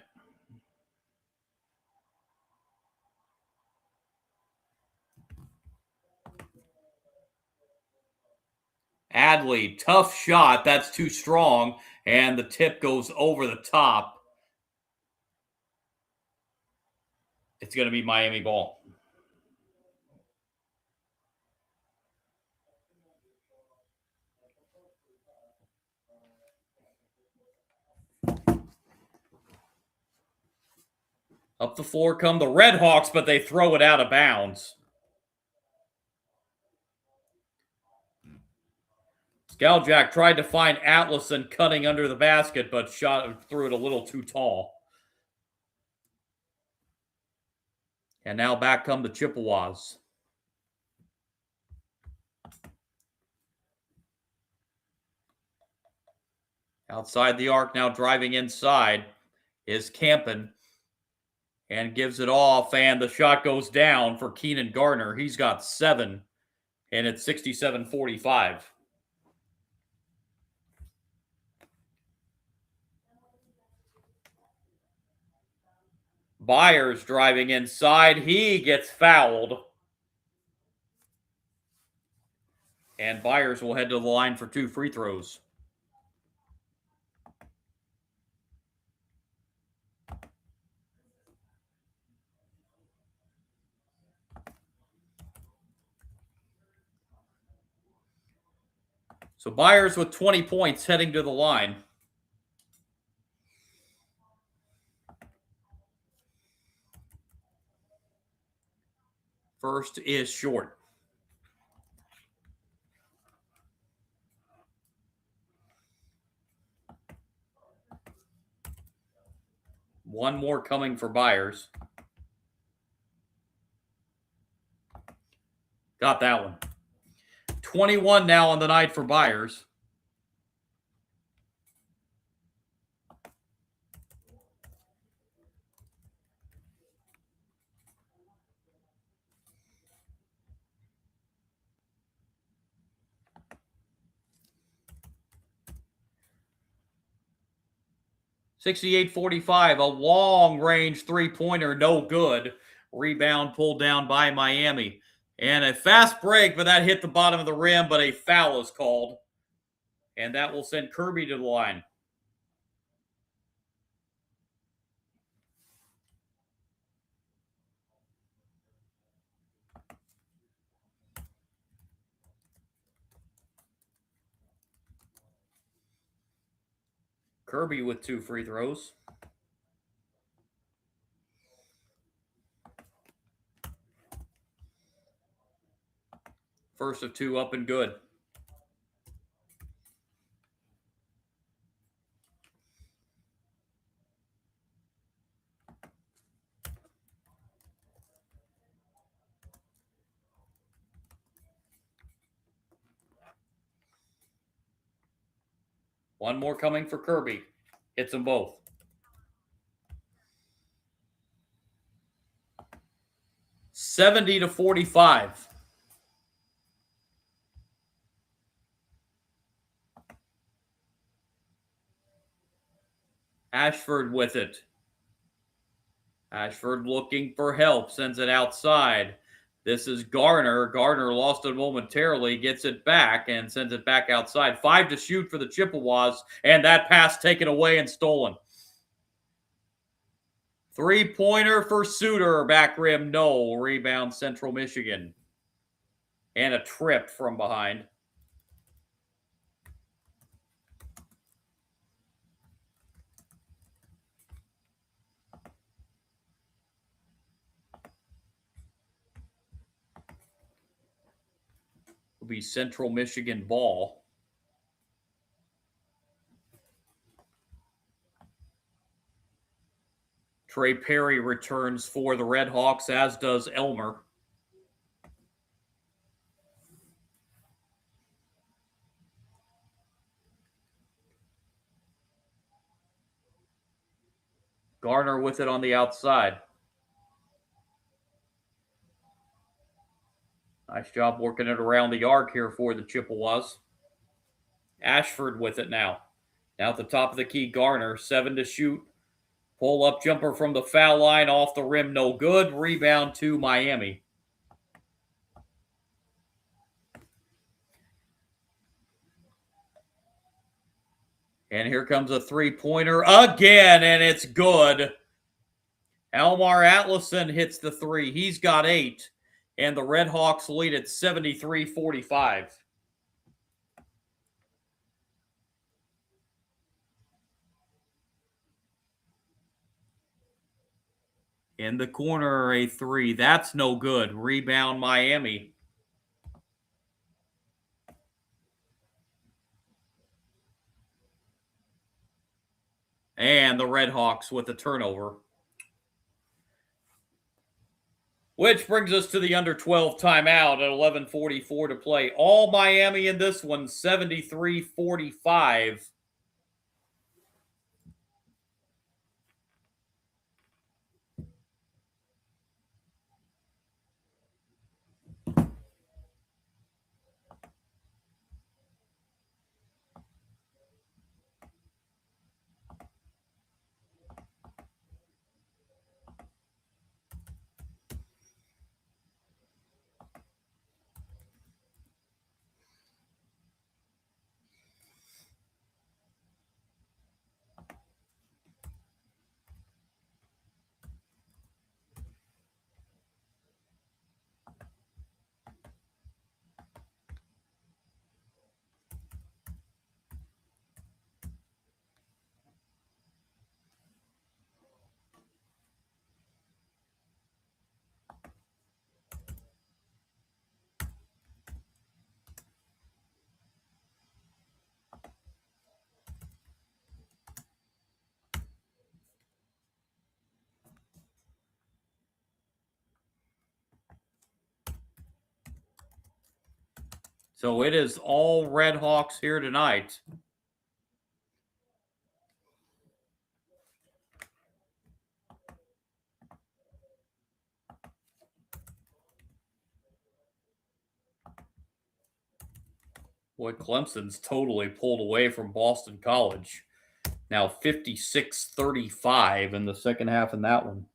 Adley, tough shot. That's too strong. And the tip goes over the top. It's going to be Miami ball. Up the floor come the Redhawks, but they throw it out of bounds. Skaljack tried to find Atlason cutting under the basket, but threw it a little too tall. And now back come the Chippewas. Outside the arc, now driving inside, is Campen. And gives it off, and the shot goes down for Keenan Gardner. He's got 7, and it's 67-45. Byers driving inside. He gets fouled. And Byers will head to the line for 2 free throws. So Byers with 20 points heading to the line. First is short. One more coming for Byers. Got that one. 21 now on the night for Byers. (68-45), a long-range three-pointer, no good. Rebound pulled down by Miami. And a fast break, but that hit the bottom of the rim, but a foul is called. And that will send Kirby to the line. Kirby with 2 free throws. First of 2 up and good. One more coming for Kirby. Hits them both. $70-45. Ashford with it. Ashford looking for help, sends it outside. This is Garner. Garner lost it momentarily, gets it back, and sends it back outside. 5 to shoot for the Chippewas, and that pass taken away and stolen. Three-pointer for Suter. Back rim, no. Rebound, Central Michigan. And a trip from behind. Will be Central Michigan ball. Trey Perry returns for the Redhawks, as does Elmer. Garner with it on the outside. Nice job working it around the arc here for the Chippewas. Ashford with it now. Now at the top of the key, Garner, 7 to shoot. Pull-up jumper from the foul line, off the rim, no good. Rebound to Miami. And here comes a three-pointer again, and it's good. Elmar Atlason hits the three. He's got 8. And the Redhawks lead at 73-45. In the corner, a 3. That's no good. Rebound, Miami. And the Redhawks with the turnover. Which brings us to the under 12 timeout at 11:44 to play. All Miami in this one, 73-45. So it is all Redhawks here tonight. Boy, Clemson's totally pulled away from Boston College. Now 56-35 in the second half in that one.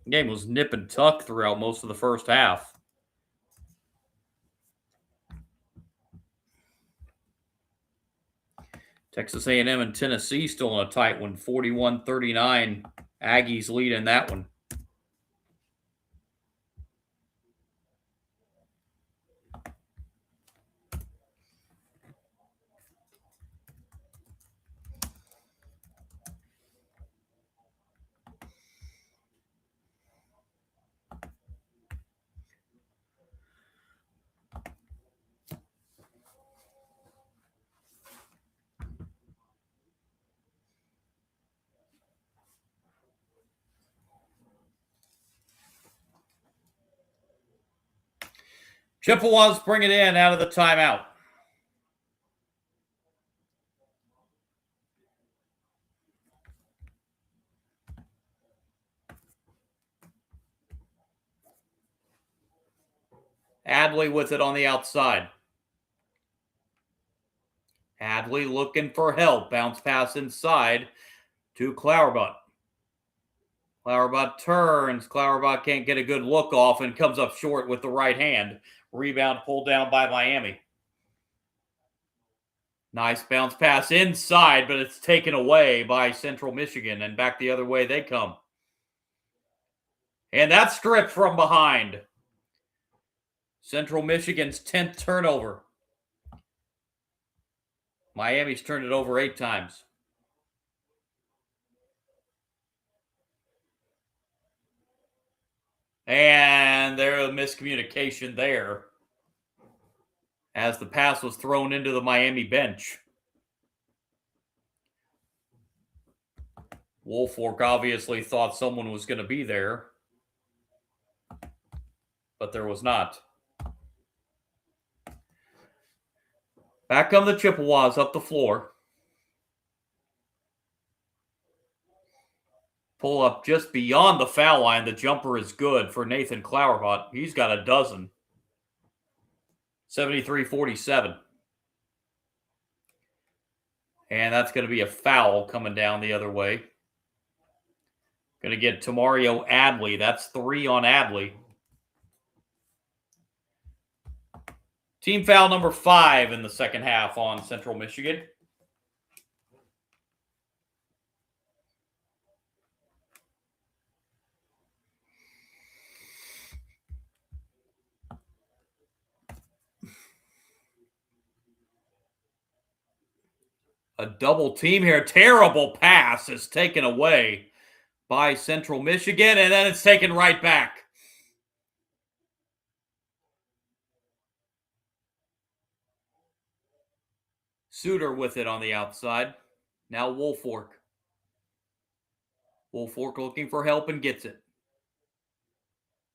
The game was nip and tuck throughout most of the first half. Texas A&M and Tennessee still in a tight one, 41-39. Aggies lead in that one. Chippewas bring it in out of the timeout. Adley with it on the outside. Adley looking for help. Bounce pass inside to Clowerbutt. Clowerbutt turns. Clowerbutt can't get a good look off and comes up short with the right hand. Rebound pulled down by Miami. Nice bounce pass inside, but it's taken away by Central Michigan, and back the other way they come. And that's stripped from behind. Central Michigan's 10th turnover. Miami's turned it over 8 times. And there's a miscommunication there as the pass was thrown into the Miami bench. Woolfolk obviously thought someone was going to be there, but there was not. Back come the Chippewas up the floor. Pull up just beyond the foul line. The jumper is good for Nathan Clowerbutt. He's got a dozen. 73-47. And that's going to be a foul coming down the other way. Going to get Tamario Adley. That's 3 on Adley. Team foul number 5 in the second half on Central Michigan. A double team here. Terrible pass is taken away by Central Michigan, and then it's taken right back. Suter with it on the outside. Now Woolfolk. Woolfolk looking for help and gets it.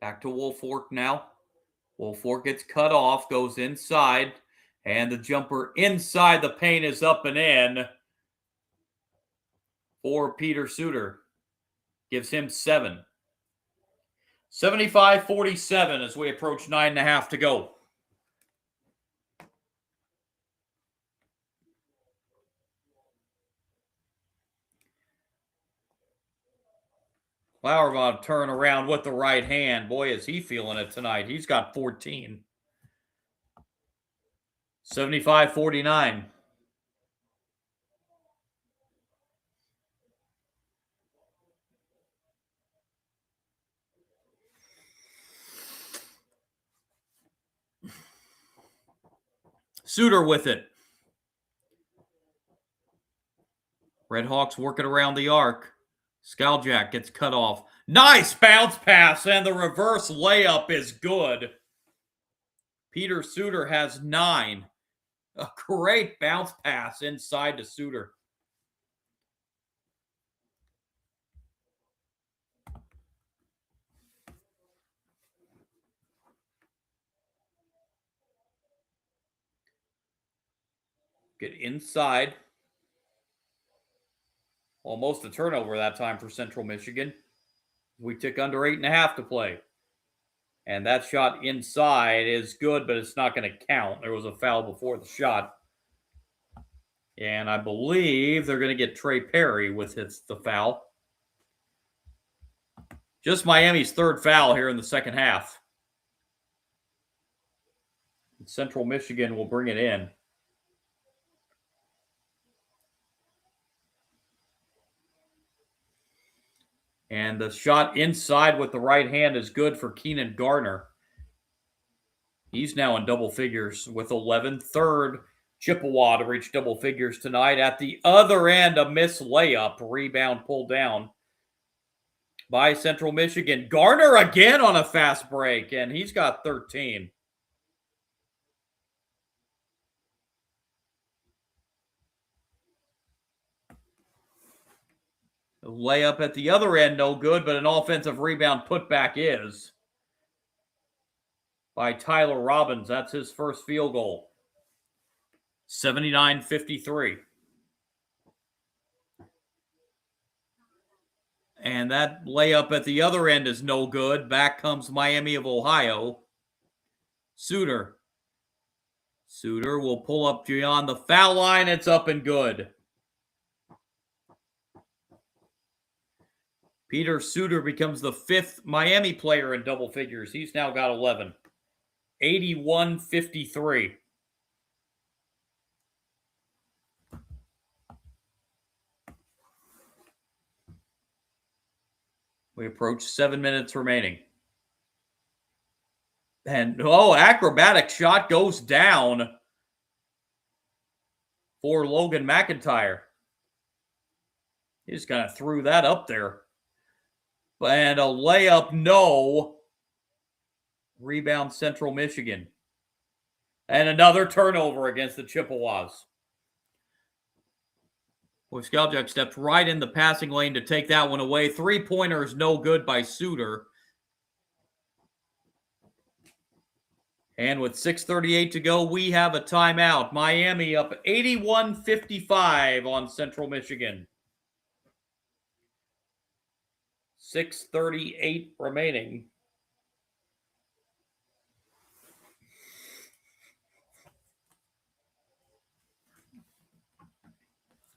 Back to Woolfolk now. Woolfolk gets cut off, goes inside, and the jumper inside the paint is up and in for Peter Suter. Gives him 7. 75-47 as we approach 9.5 to go. Clowerbutt turn around with the right hand. Boy, is he feeling it tonight. He's got 14. 75-49. Suter with it. Redhawks working around the arc. Skaljack gets cut off. Nice bounce pass, and the reverse layup is good. Peter Suter has 9. A great bounce pass inside to Suter. Get inside. Almost a turnover that time for Central Michigan. We tick under 8.5 to play. And that shot inside is good, but it's not going to count. There was a foul before the shot. And I believe they're going to get Trey Perry with the foul. Just Miami's 3rd foul here in the second half. Central Michigan will bring it in. And the shot inside with the right hand is good for Keenan Garner. He's now in double figures with 11. 3rd Chippewa to reach double figures tonight. At the other end, a missed layup. Rebound pulled down by Central Michigan. Garner again on a fast break, and he's got 13. The layup at the other end, no good, but an offensive rebound putback is by Tyler Robbins. That's his first field goal. 79-53. And that layup at the other end is no good. Back comes Miami of Ohio. Suter. Suter will pull up beyond the foul line. It's up and good. Peter Suter becomes the 5th Miami player in double figures. He's now got 11. 81-53. We approach 7 minutes remaining. And, acrobatic shot goes down for Logan McIntyre. He just kind of threw that up there. And a layup, no. Rebound, Central Michigan. And another turnover against the Chippewas. Boy, Skaljak stepped right in the passing lane to take that one away. Three-pointer is no good by Suter. And with 6:38 to go, we have a timeout. Miami up 81-55 on Central Michigan. 6:38 remaining.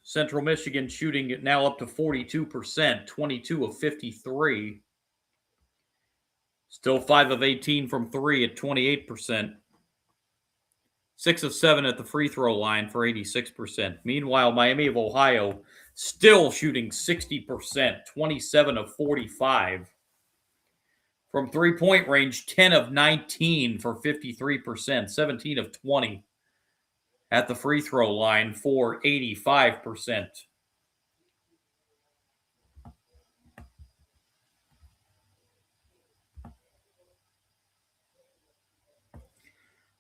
Central Michigan shooting now up to 42%, 22 of 53. Still 5 of 18 from 3 at 28%. 6 of 7 at the free throw line for 86%. Meanwhile, Miami of Ohio still shooting 60%, 27 of 45. From three-point range, 10 of 19 for 53%, 17 of 20 at the free throw line for 85%.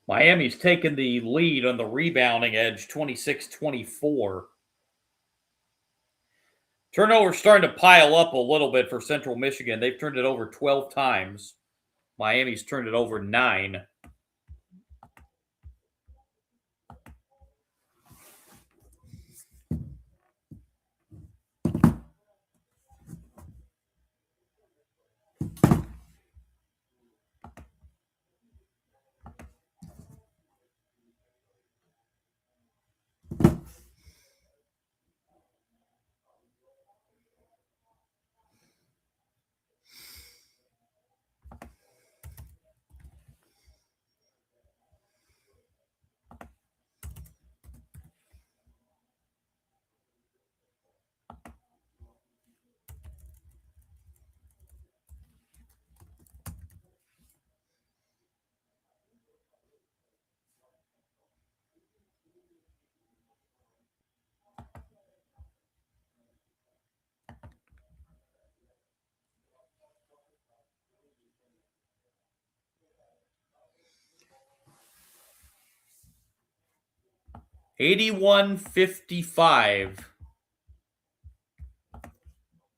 Miami's taken the lead on the rebounding edge, 26-24. Turnovers starting to pile up a little bit for Central Michigan. They've turned it over 12 times. Miami's turned it over 9. $81-55.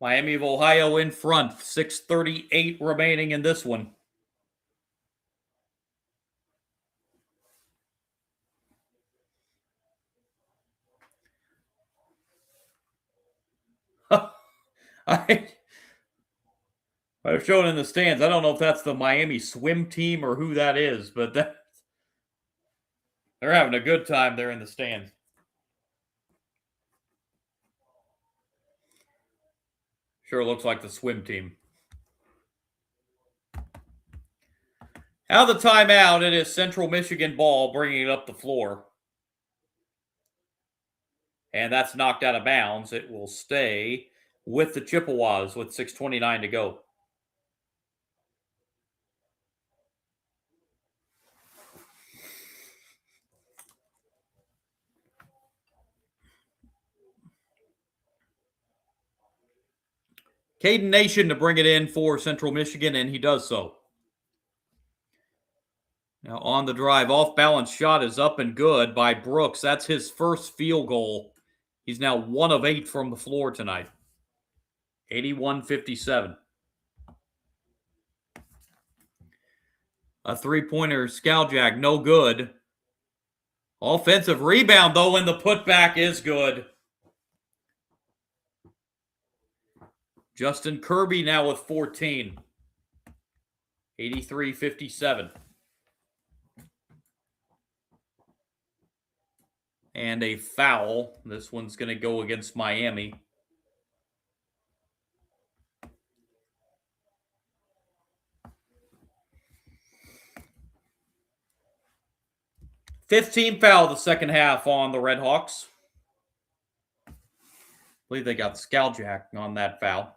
Miami of Ohio in front. 6:38 remaining in this one. I've shown in the stands. I don't know if that's the Miami swim team or who that is, but they're having a good time there in the stands. Sure looks like the swim team. Out of the timeout, it is Central Michigan ball bringing it up the floor. And that's knocked out of bounds. It will stay with the Chippewas with 6:29 to go. Caden Nation to bring it in for Central Michigan, and he does so. Now on the drive, off-balance shot is up and good by Brooks. That's his first field goal. He's now 1 of 8 from the floor tonight. 81-57. A three-pointer, Skaljak, no good. Offensive rebound, though, and the putback is good. Justin Kirby now with 14. 83-57. And a foul. This one's going to go against Miami. $15 foul the second half on the Redhawks. I believe they got Skaljack on that foul.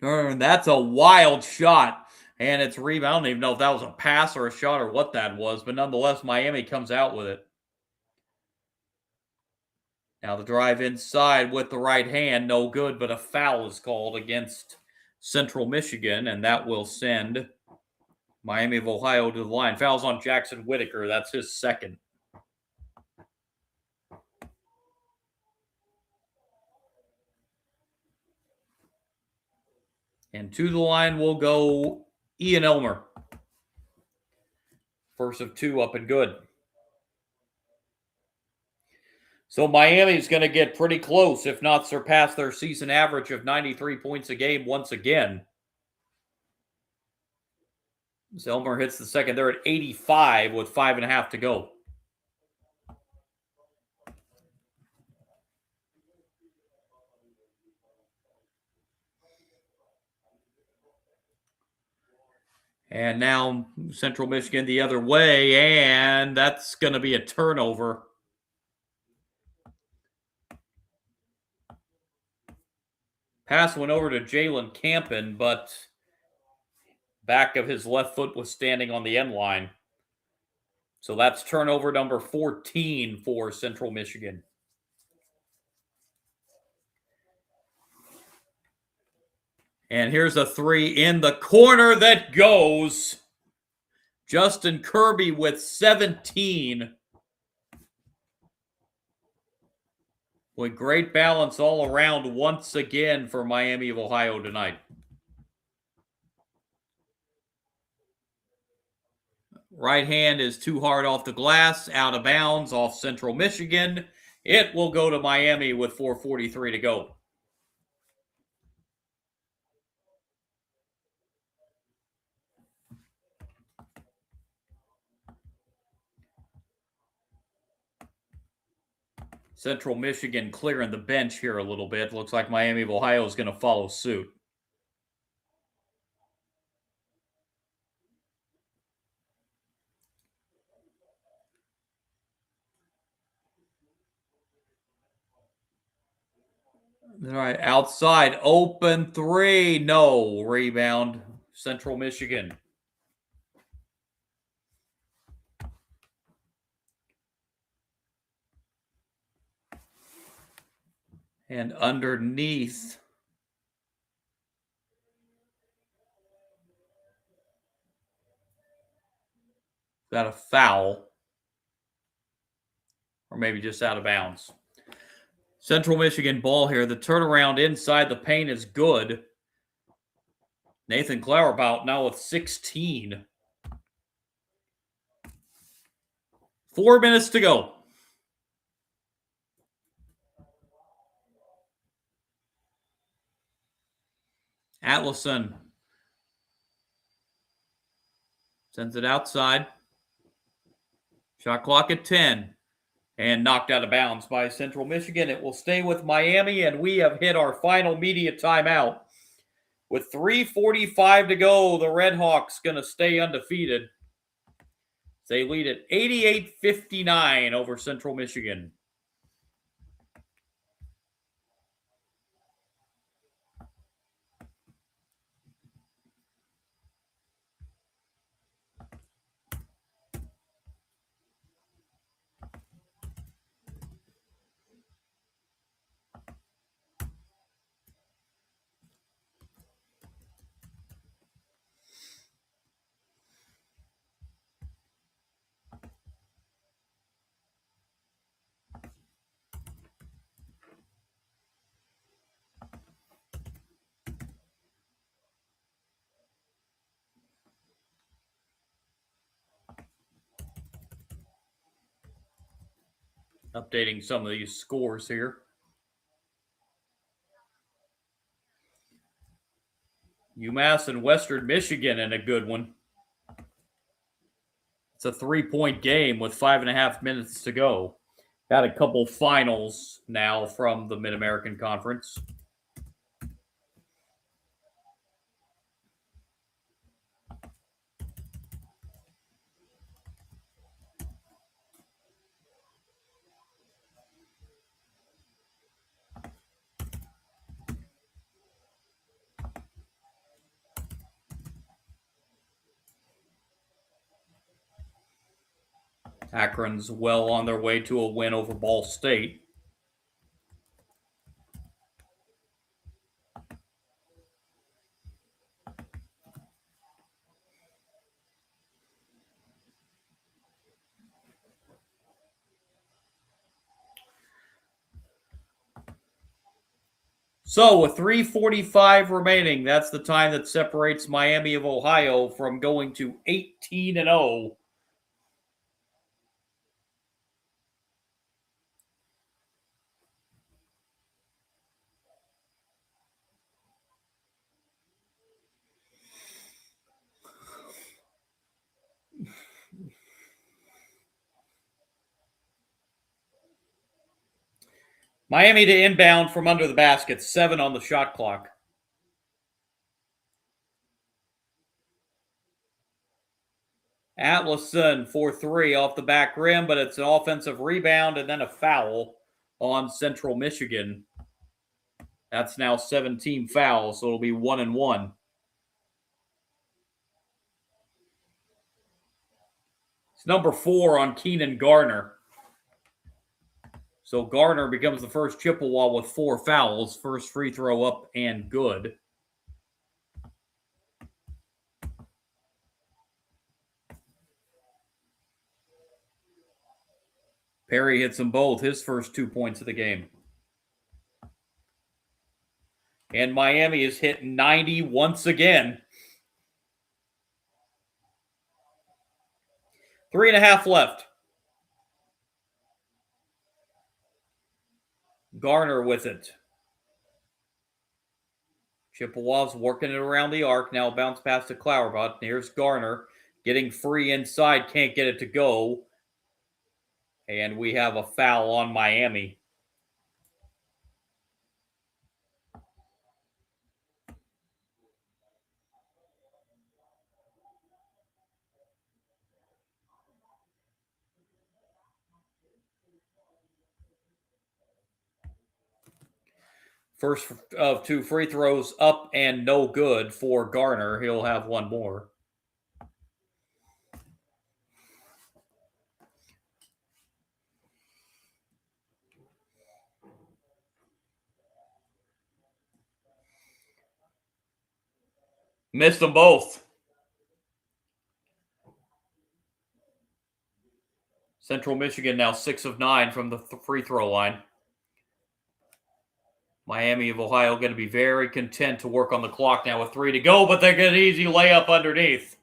That's a wild shot. And it's rebound. I don't even know if that was a pass or a shot or what that was, but nonetheless, Miami comes out with it. Now the drive inside with the right hand, no good, but a foul is called against Central Michigan, and that will send Miami of Ohio to the line. Fouls on Jackson Whitaker. That's his second. And to the line will go Ian Elmer. First of two up and good. So Miami's going to get pretty close, if not surpass their season average of 93 points a game once again. Elmer hits the second. They're at 85 with 5.5 to go. And now Central Michigan the other way, and that's going to be a turnover. Pass went over to Jalen Campen, but back of his left foot was standing on the end line. So that's turnover number 14 for Central Michigan. And here's a three in the corner that goes. Justin Kirby with 17. With great balance all around once again for Miami of Ohio tonight. Right hand is too hard off the glass, out of bounds, off Central Michigan. It will go to Miami with 4:43 to go. Central Michigan clearing the bench here a little bit. Looks like Miami of Ohio is going to follow suit. All right, outside, open three. No, rebound, Central Michigan. And underneath, got a foul. Or maybe just out of bounds. Central Michigan ball here. The turnaround inside the paint is good. Nathan Clairbout now with 16. 4 minutes to go. Atlason sends it outside. Shot clock at 10. And knocked out of bounds by Central Michigan. It will stay with Miami, and we have hit our final media timeout. With 3:45 to go, the Redhawks going to stay undefeated. They lead at 88-59 over Central Michigan. Updating some of these scores here. UMass and Western Michigan in a good one. It's a 3-point game with 5.5 minutes to go. Got a couple finals now from the Mid-American Conference. Akron's well on their way to a win over Ball State. So with 3:45 remaining, that's the time that separates Miami of Ohio from going to 18-0. Miami to inbound from under the basket, 7 on the shot clock. Atlason for 3 off the back rim, but it's an offensive rebound and then a foul on Central Michigan. That's now 17 fouls, so it'll be 1-1. It's number 4 on Keenan Garner. So Garner becomes the first Chippewa with 4 fouls. First free throw up and good. Perry hits them both, his first 2 points of the game. And Miami has hit 90 once again. 3.5 left. Garner with it. Chippewas working it around the arc. Now bounce pass to Clowerbot. Here's Garner getting free inside. Can't get it to go. And we have a foul on Miami. First of 2 free throws up and no good for Garner. He'll have one more. Missed them both. Central Michigan now 6 of 9 from the free throw line. Miami of Ohio going to be very content to work on the clock now with 3 to go, but they get an easy layup underneath.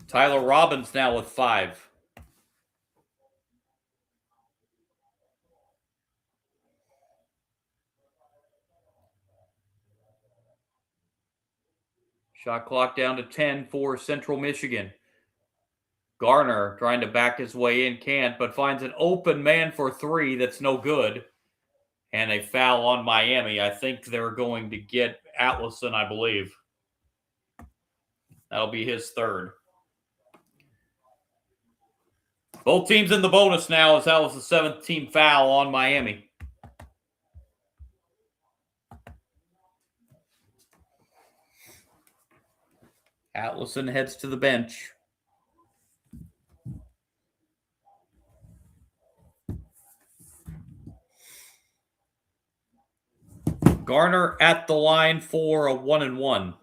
Tyler Robbins now with 5. Shot clock down to 10 for Central Michigan. Garner trying to back his way in, can't, but finds an open man for 3 that's no good. And a foul on Miami. I think they're going to get Atlason, I believe. That'll be his 3rd. Both teams in the bonus now, as that was the 7th team foul on Miami. Atlason heads to the bench. Garner at the line for a 1-1.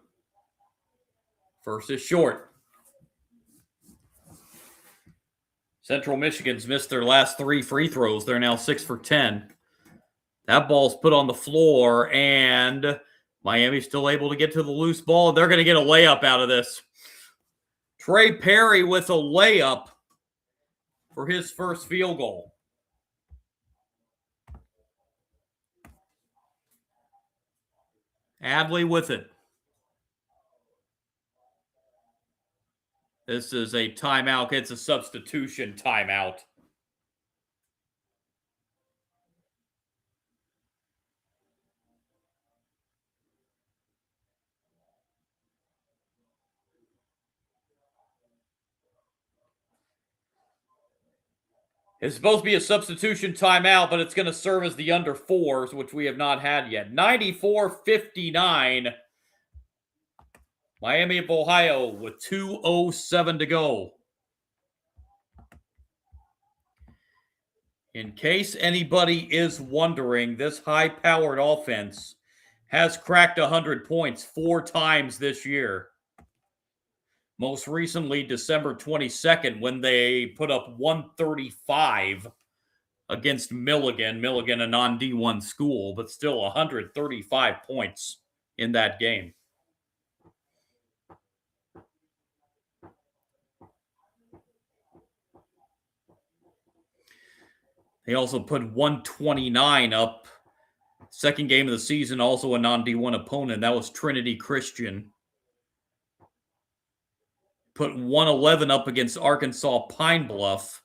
First is short. Central Michigan's missed their last 3 free throws. They're now 6 for 10. That ball's put on the floor, and Miami's still able to get to the loose ball. They're going to get a layup out of this. Trey Perry with a layup for his first field goal. Hadley with it. This is a timeout. It's a substitution timeout. It's supposed to be a substitution timeout, but it's going to serve as the under fours, which we have not had yet. 94-59. Miami of Ohio with 2:07 to go. In case anybody is wondering, this high-powered offense has cracked 100 points 4 times this year. Most recently, December 22nd, when they put up 135 against Milligan. Milligan, a non-D1 school, but still 135 points in that game. They also put 129 up. Second game of the season, also a non-D1 opponent. That was Trinity Christian. Put 111 up against Arkansas Pine Bluff.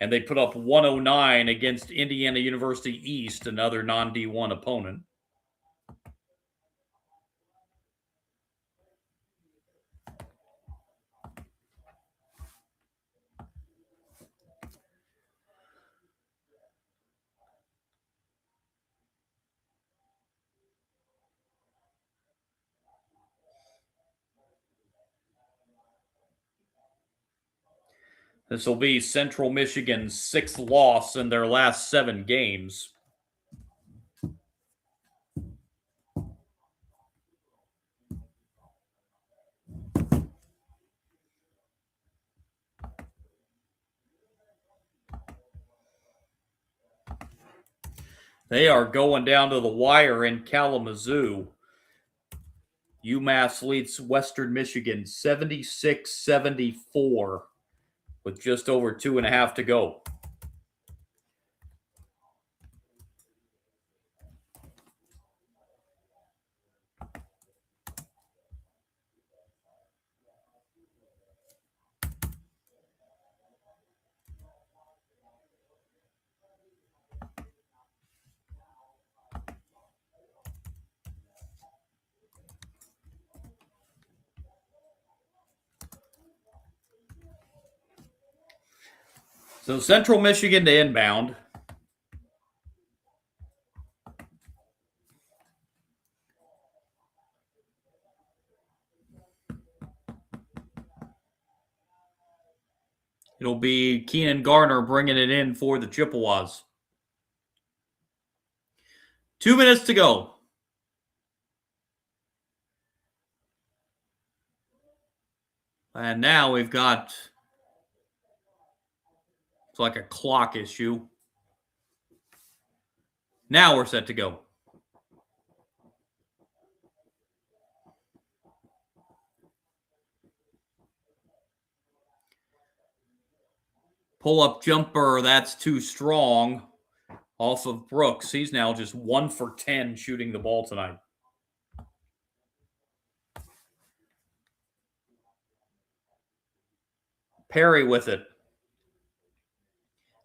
And they put up 109 against Indiana University East, another non-D1 opponent. This will be Central Michigan's 6th loss in their last 7 games. They are going down to the wire in Kalamazoo. UMass leads Western Michigan 76-74 with just over 2.5 to go. So Central Michigan to inbound. It'll be Keenan Garner bringing it in for the Chippewas. 2 minutes to go. And now we've got, it's like a clock issue. Now we're set to go. Pull-up jumper, that's too strong. Off of Brooks. He's now just 1 for 10 shooting the ball tonight. Perry with it.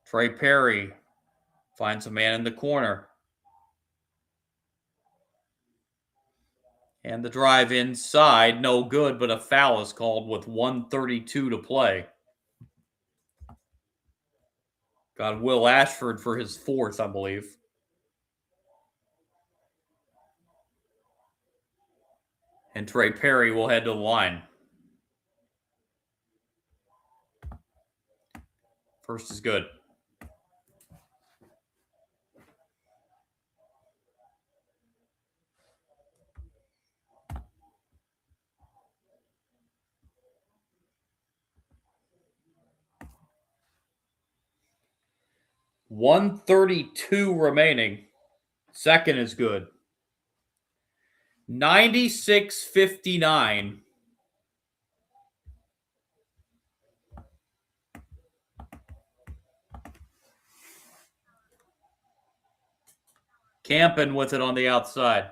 Trey Perry finds a man in the corner. And the drive inside, no good, but a foul is called with 1:32 to play. Got Will Ashford for his 4th, I believe. And Trey Perry will head to the line. First is good. .132 remaining. Second is good. 96-59. Campen with it on the outside.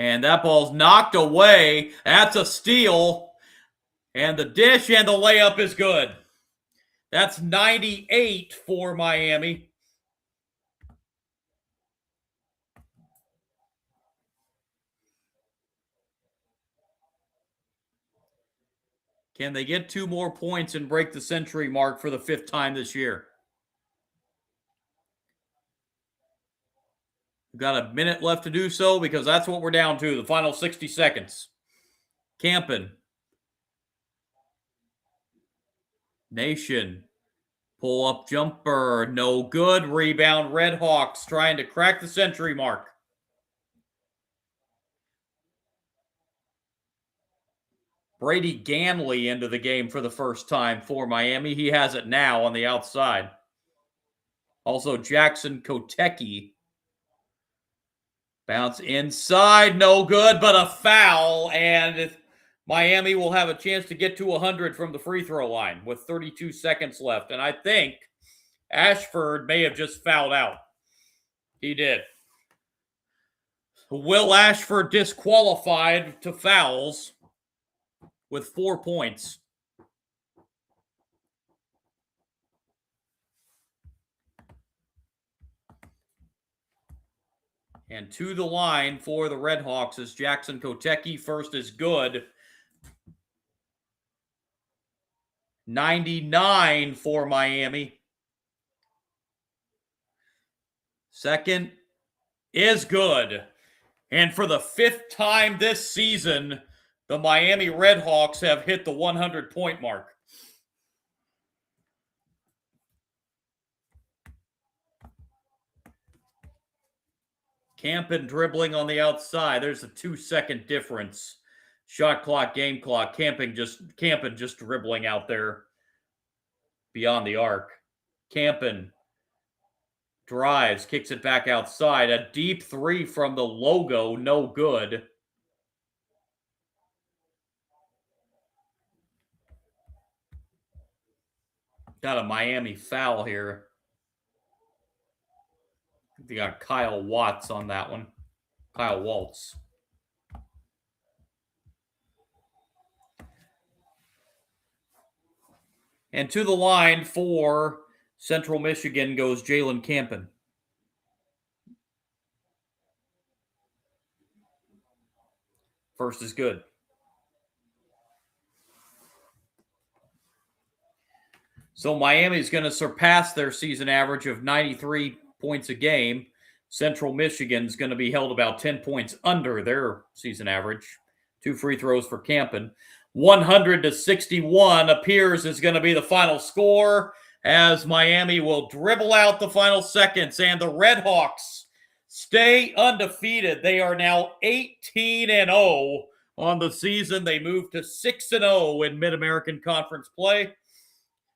And that ball's knocked away. That's a steal. And the dish and the layup is good. That's 98 for Miami. Can they get 2 more points and break the century mark for the 5th time this year? We've got a minute left to do so because that's what we're down to, the final 60 seconds. Campen. Nation. Pull up jumper. No good. Rebound. Redhawks trying to crack the century mark. Brady Ganley into the game for the first time for Miami. He has it now on the outside. Also, Jackson Kotecki. Bounce inside. No good, but a foul. And Miami will have a chance to get to 100 from the free throw line with 32 seconds left. And I think Ashford may have just fouled out. He did. Will Ashford disqualified to fouls with 4 points. And to the line for the Redhawks is Jackson Kotecki. First is good. 99 for Miami. Second is good. And for the 5th time this season, the Miami Redhawks have hit the 100-point mark. Campen dribbling on the outside. There's a 2-second difference. Shot clock, game clock. Campen just dribbling out there beyond the arc. Campen drives, kicks it back outside. A deep 3 from the logo, no good. Got a Miami foul here. They got Kyle Watts on that one. Kyle Waltz. And to the line for Central Michigan goes Jalen Campen. First is good. So Miami's going to surpass their season average of 93 points a game. Central Michigan's going to be held about 10 points under their season average. 2 free throws for Campen. 100-61 appears is going to be the final score as Miami will dribble out the final seconds, and the Redhawks stay undefeated. They are now 18-0 on the season. They move to 6-0 in Mid-American Conference play.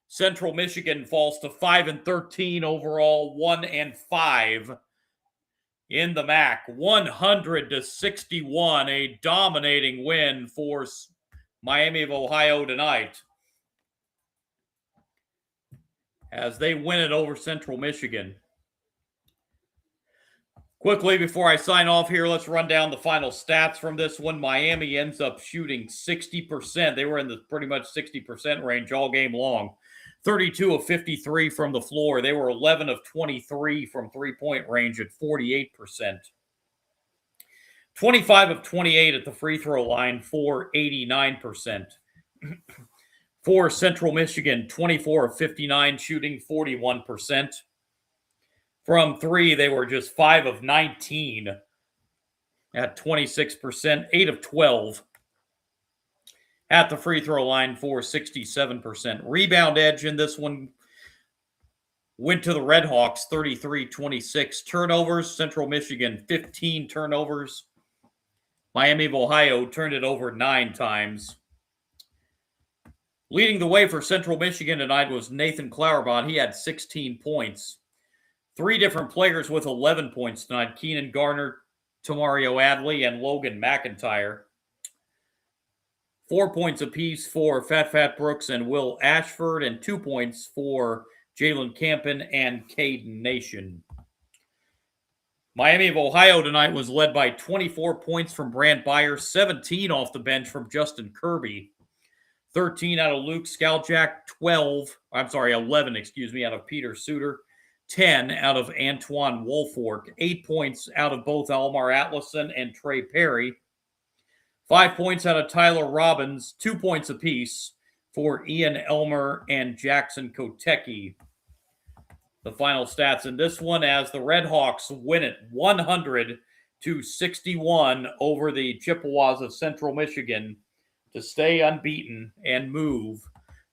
Central Michigan falls to 5-13 overall, 1-5 in the MAC. 100-61, a dominating win for Miami of Ohio tonight as they win it over Central Michigan. Quickly, before I sign off here, let's run down the final stats from this one. Miami ends up shooting 60%. They were in the pretty much 60% range all game long. 32 of 53 from the floor. They were 11 of 23 from three-point range at 48%. 25 of 28 at the free throw line for 89%. For Central Michigan, 24 of 59 shooting, 41%. From 3, they were just 5 of 19 at 26%, 8 of 12 at the free throw line for 67%. Rebound edge in this one went to the Redhawks, 33-26. Turnovers, Central Michigan, 15 turnovers. Miami of Ohio turned it over 9 times. Leading the way for Central Michigan tonight was Nathan Clauerbach. He had 16 points. 3 different players with 11 points tonight. Keenan Garner, Tamario Adley, and Logan McIntyre. 4 points apiece for Fat Brooks and Will Ashford, and 2 points for Jalen Campen and Caden Nation. Miami of Ohio tonight was led by 24 points from Brant Byer, 17 off the bench from Justin Kirby, 13 out of Luke Skalchak, 11, out of Peter Suter, 10 out of Antoine Wolfork, 8 points out of both Elmar Atlison and Trey Perry, 5 points out of Tyler Robbins, 2 points apiece for Ian Elmer and Jackson Kotecki. The final stats in this one as the Redhawks win it 100-61 over the Chippewas of Central Michigan to stay unbeaten and move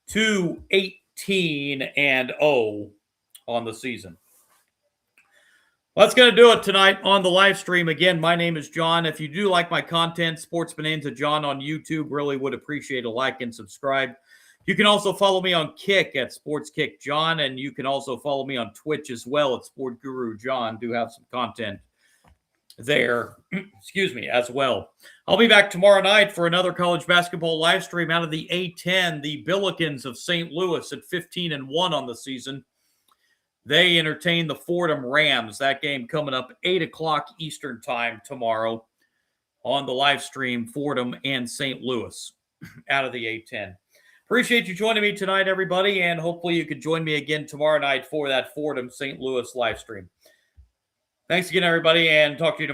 to 18-0 on the season. Well, that's going to do it tonight on the live stream. Again, my name is John. If you do like my content, Sports Bonanza John on YouTube, really would appreciate a like and subscribe. You can also follow me on Kick at Sports Kick John, and you can also follow me on Twitch as well at Sport Guru John. Do have some content there, as well. I'll be back tomorrow night for another college basketball live stream out of the A10, the Billikens of St. Louis at 15-1 on the season. They entertain the Fordham Rams. That game coming up 8 o'clock Eastern time tomorrow on the live stream, Fordham and St. Louis out of the A10. Appreciate you joining me tonight, everybody, and hopefully you can join me again tomorrow night for that Fordham St. Louis live stream. Thanks again, everybody, and talk to you tomorrow.